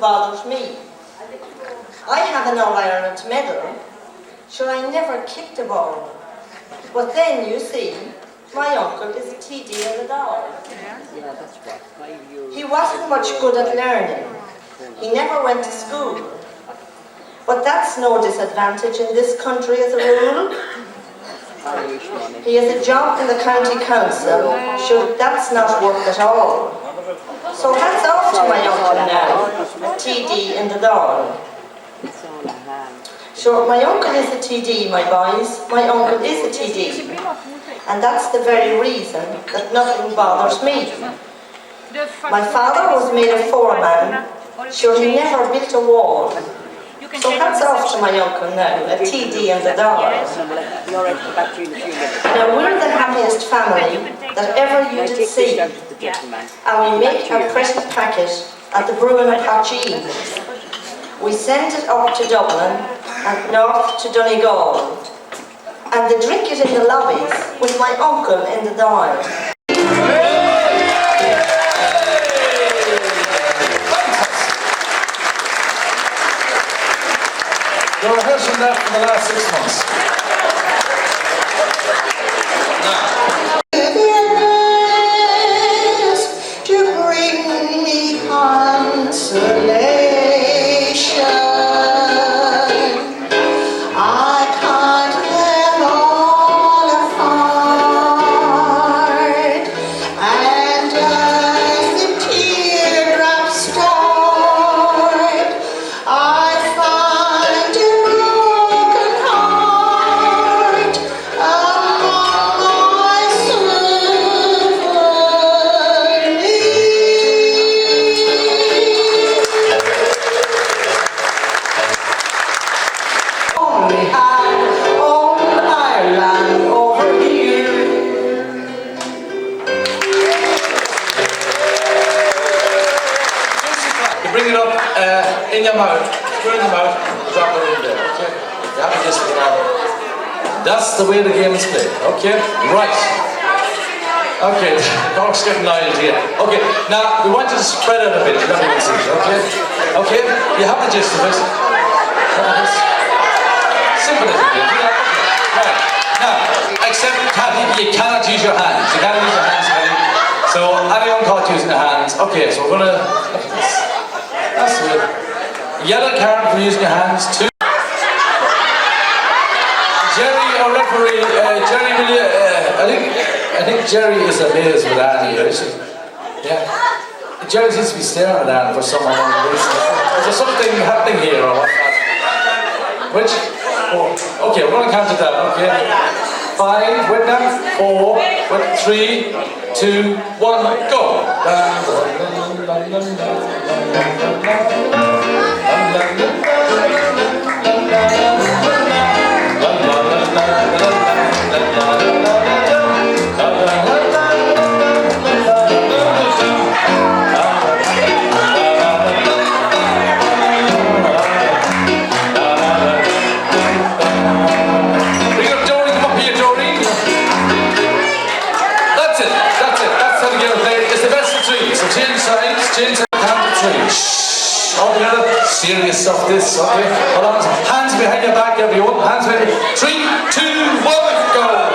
bothers me. I have an All-Ireland medal, sure I never kicked a ball. But then, you see, my uncle is a TD in the Dáil. He wasn't much good at learning. He never went to school. But that's no disadvantage in this country as a rule. He has a job in the county council, sure that's not work at all. So hats off to my uncle now, a TD in the Dáil. Sure, my uncle is a TD, my boys. My uncle is a TD. And that's the very reason that nothing bothers me. My father was made a foreman. Sure, he never built a wall. So hats off to my uncle now, a TD in the Dáil. Now we're the happiest family that ever you did see. And we make our present packet at the Brewing of Hacheen. We send it up to Dublin and north to Donegal. And they drink it in the lobbies with my uncle in the Dáil. You're rehearsing that for the last 6 months. To bring drop it in there, okay? You have to just get out. That's the way the game is played, okay? Right. Okay, the dog's getting loyal here. Okay, now we want you to spread out a bit, you don't even see it, okay? Okay, you have the gist of it. Simple as it is, you know? Right, now, except Kathy, you cannot use your hands. You cannot use your hands, Kathy. So, anyone caught using their hands? Okay, so we're gonna... That's it. Yellow card for using your hands, 2. Jerry, our referee, Jerry, will you, I think Jerry is amazed with Annie, is she? Yeah. Jerry seems to be staring at Annie for some reason. Is there something happening here or whatnot? Which? 4. Okay, we're going to count it down, okay? 5, wait down, 4, wait, 3, 2, 1, go! Change the count to 3. Shh. All together. Serious stuff this, okay? Hold on. Hands behind your back, everyone. Hands behind you. 3, 2, 1, go!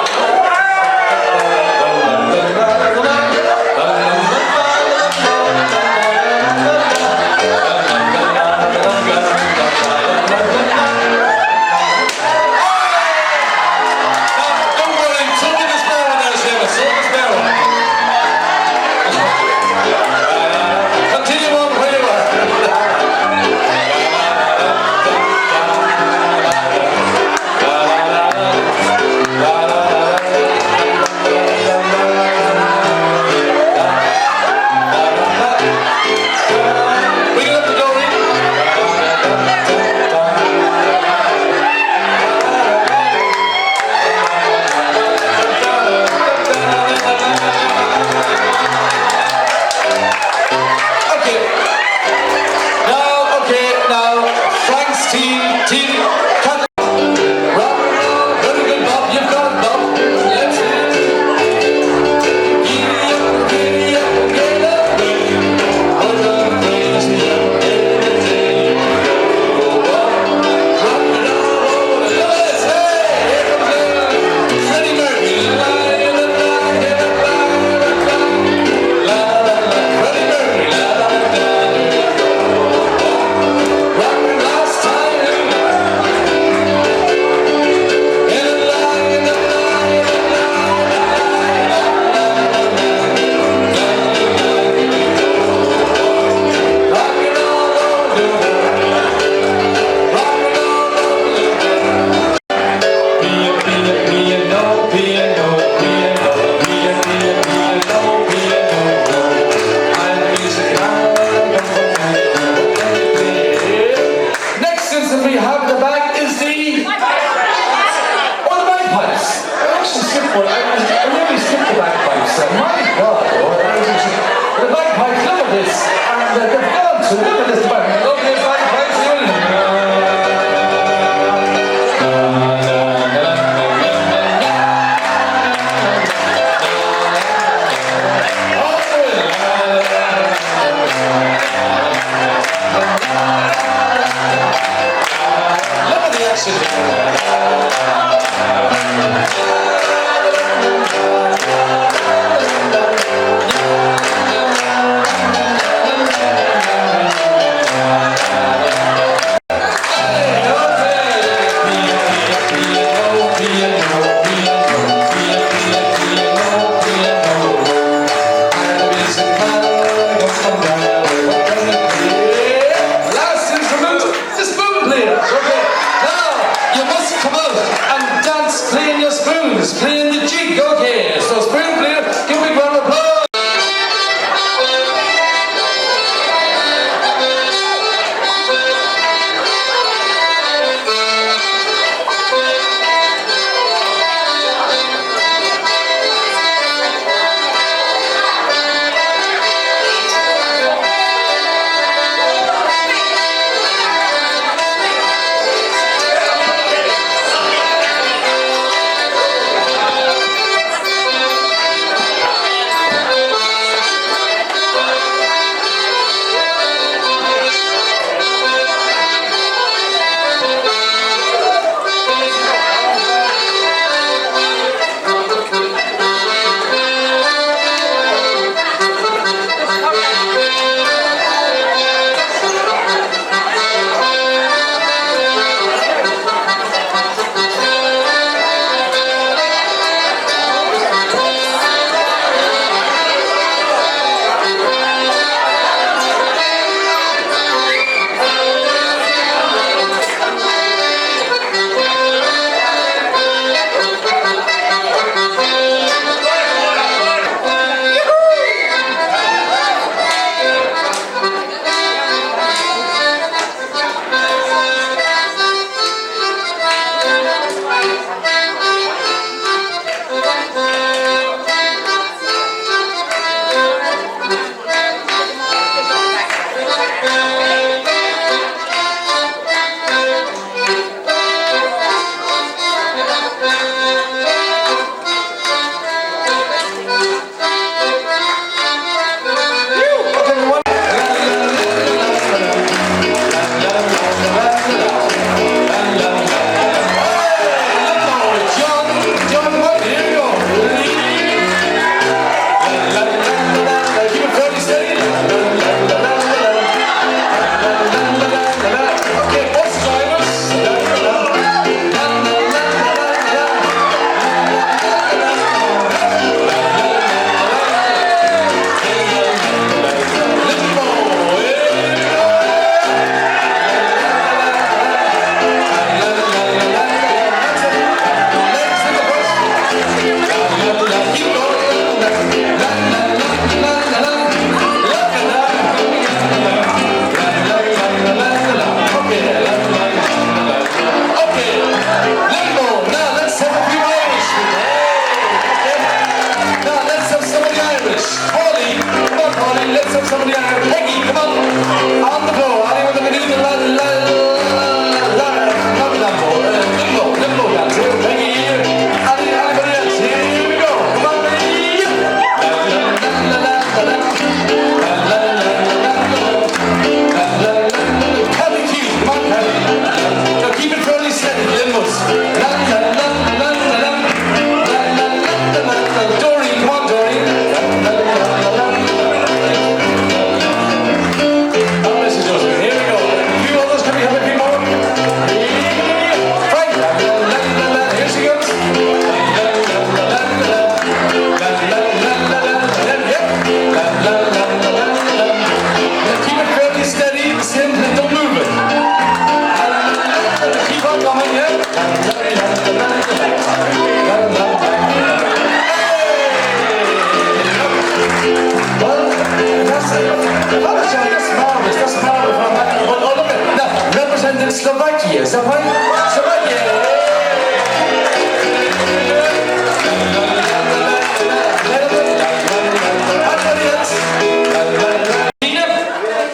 Slovakia. Is that right? Slovakia.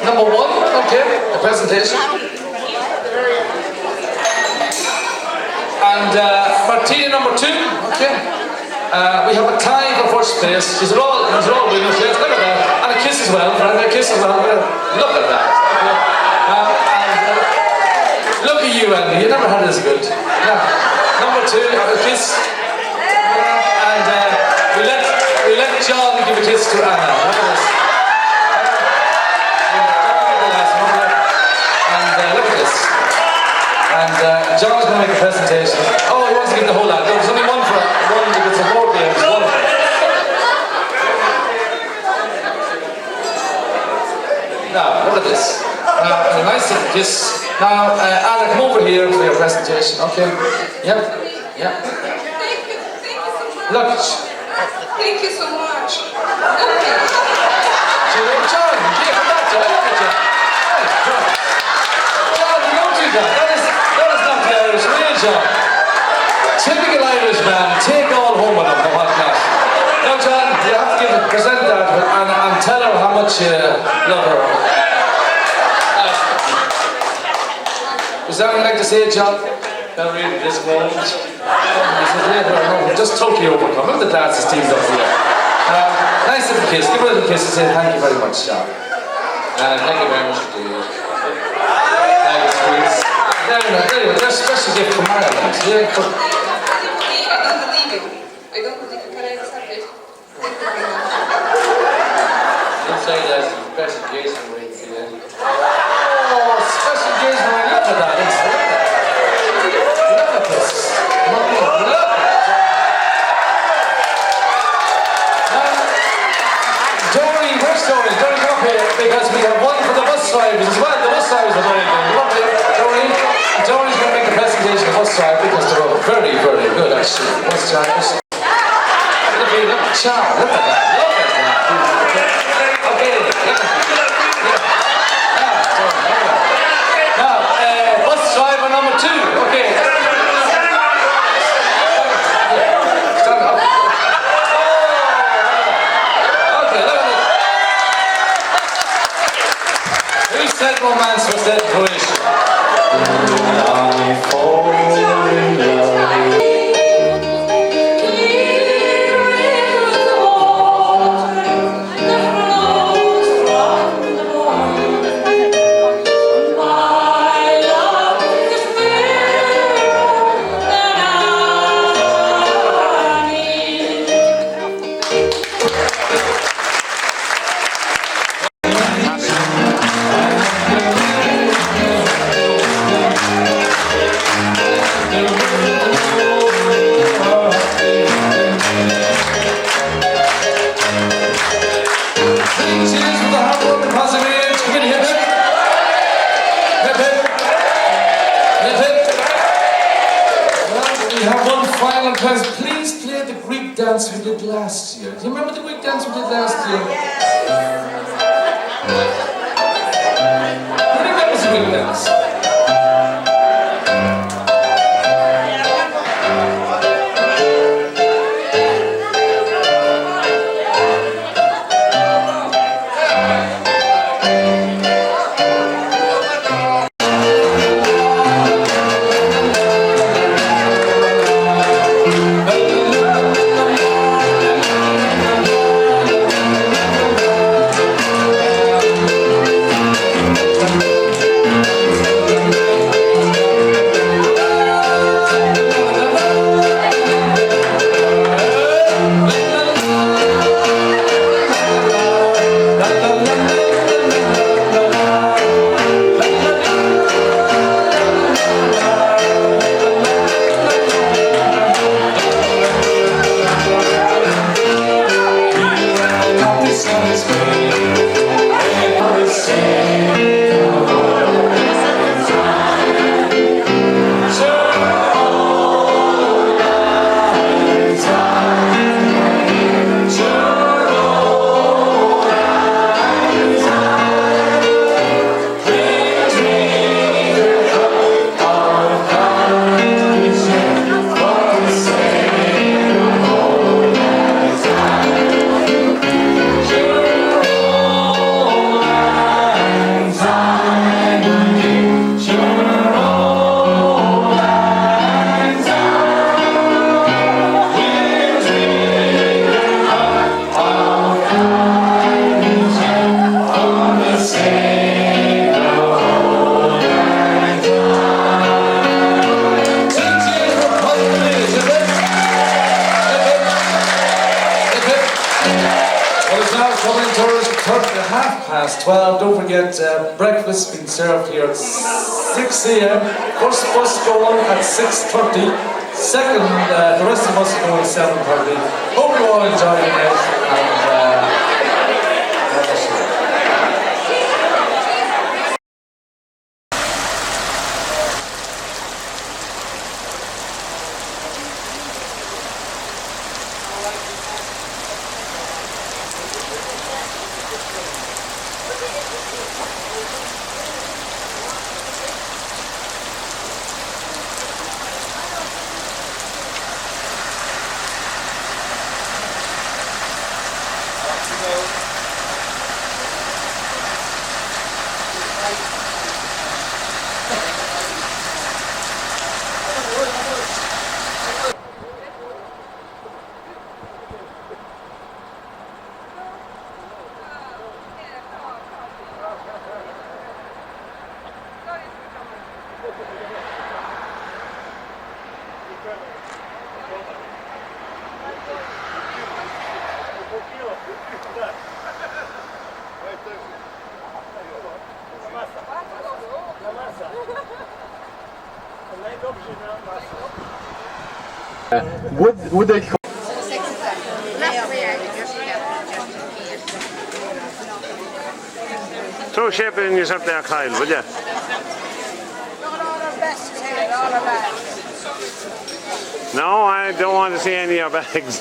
Number 1, okay, the presentation. And Martina number 2, okay. We have a tie for first place. These are all winners, yes, look at that. And a kiss as well, and a kiss as well. Look at that. Look at you, Andy, you never had this good. Yeah. Number 2, a kiss. And we let John give a kiss to Anna. Look at this. Look at this. And John's going to make a presentation. Oh, he wants to give the whole lot. There's only one to get some more games. One. Now, look at this. Now, a nice little kiss. Now, Anna, come over here for your presentation. Okay? Yep. Yep. Look. Thank you so much. John, come back, John. Look at John. John, you don't do that. That is not the Irish way, John. Typical Irish man, take all home with him, and whatnot. Now, John, you have to present that and tell her how much you love her. Is there anything you'd like to say, John? Not really this moment. Just totally overcome. Look at the dances teams up here. Nice little kiss. Give her a little kiss and say thank you very much, John. Thank you very much indeed. Thank you, sweets. Anyway, that's a special gift from Ireland. Yeah, I don't believe it. I don't believe it. Can I accept it? Thank you very much. Don't say that's a special engagement ring for you. Oh, special engagement ring. Look at that. Look at this. Look. Dory, where's Dory? Dory, come up here because we have one for the bus drivers as well. The bus drivers are very good. Come up here, Dory. And Dory's going to make the presentation of bus drivers because they're all very, very good actually. Bus drivers. Look at Chow. Look at that. Look at that. Okay. Now, bus driver number 2. Okay. Stand up. Who said romance was dead Croatia? I fall in love. Please play the Greek dance we did last year. Do you remember the Greek dance we did last year? I think that was a Greek dance. 12. Don't forget breakfast being served here at 6 a.m. First bus going at 6:30. Second, the rest of us are going at 7:30. Hope you all enjoy it, and would they throw shape in yourself there, Kyle, would you? No, I don't want to see any of your bags.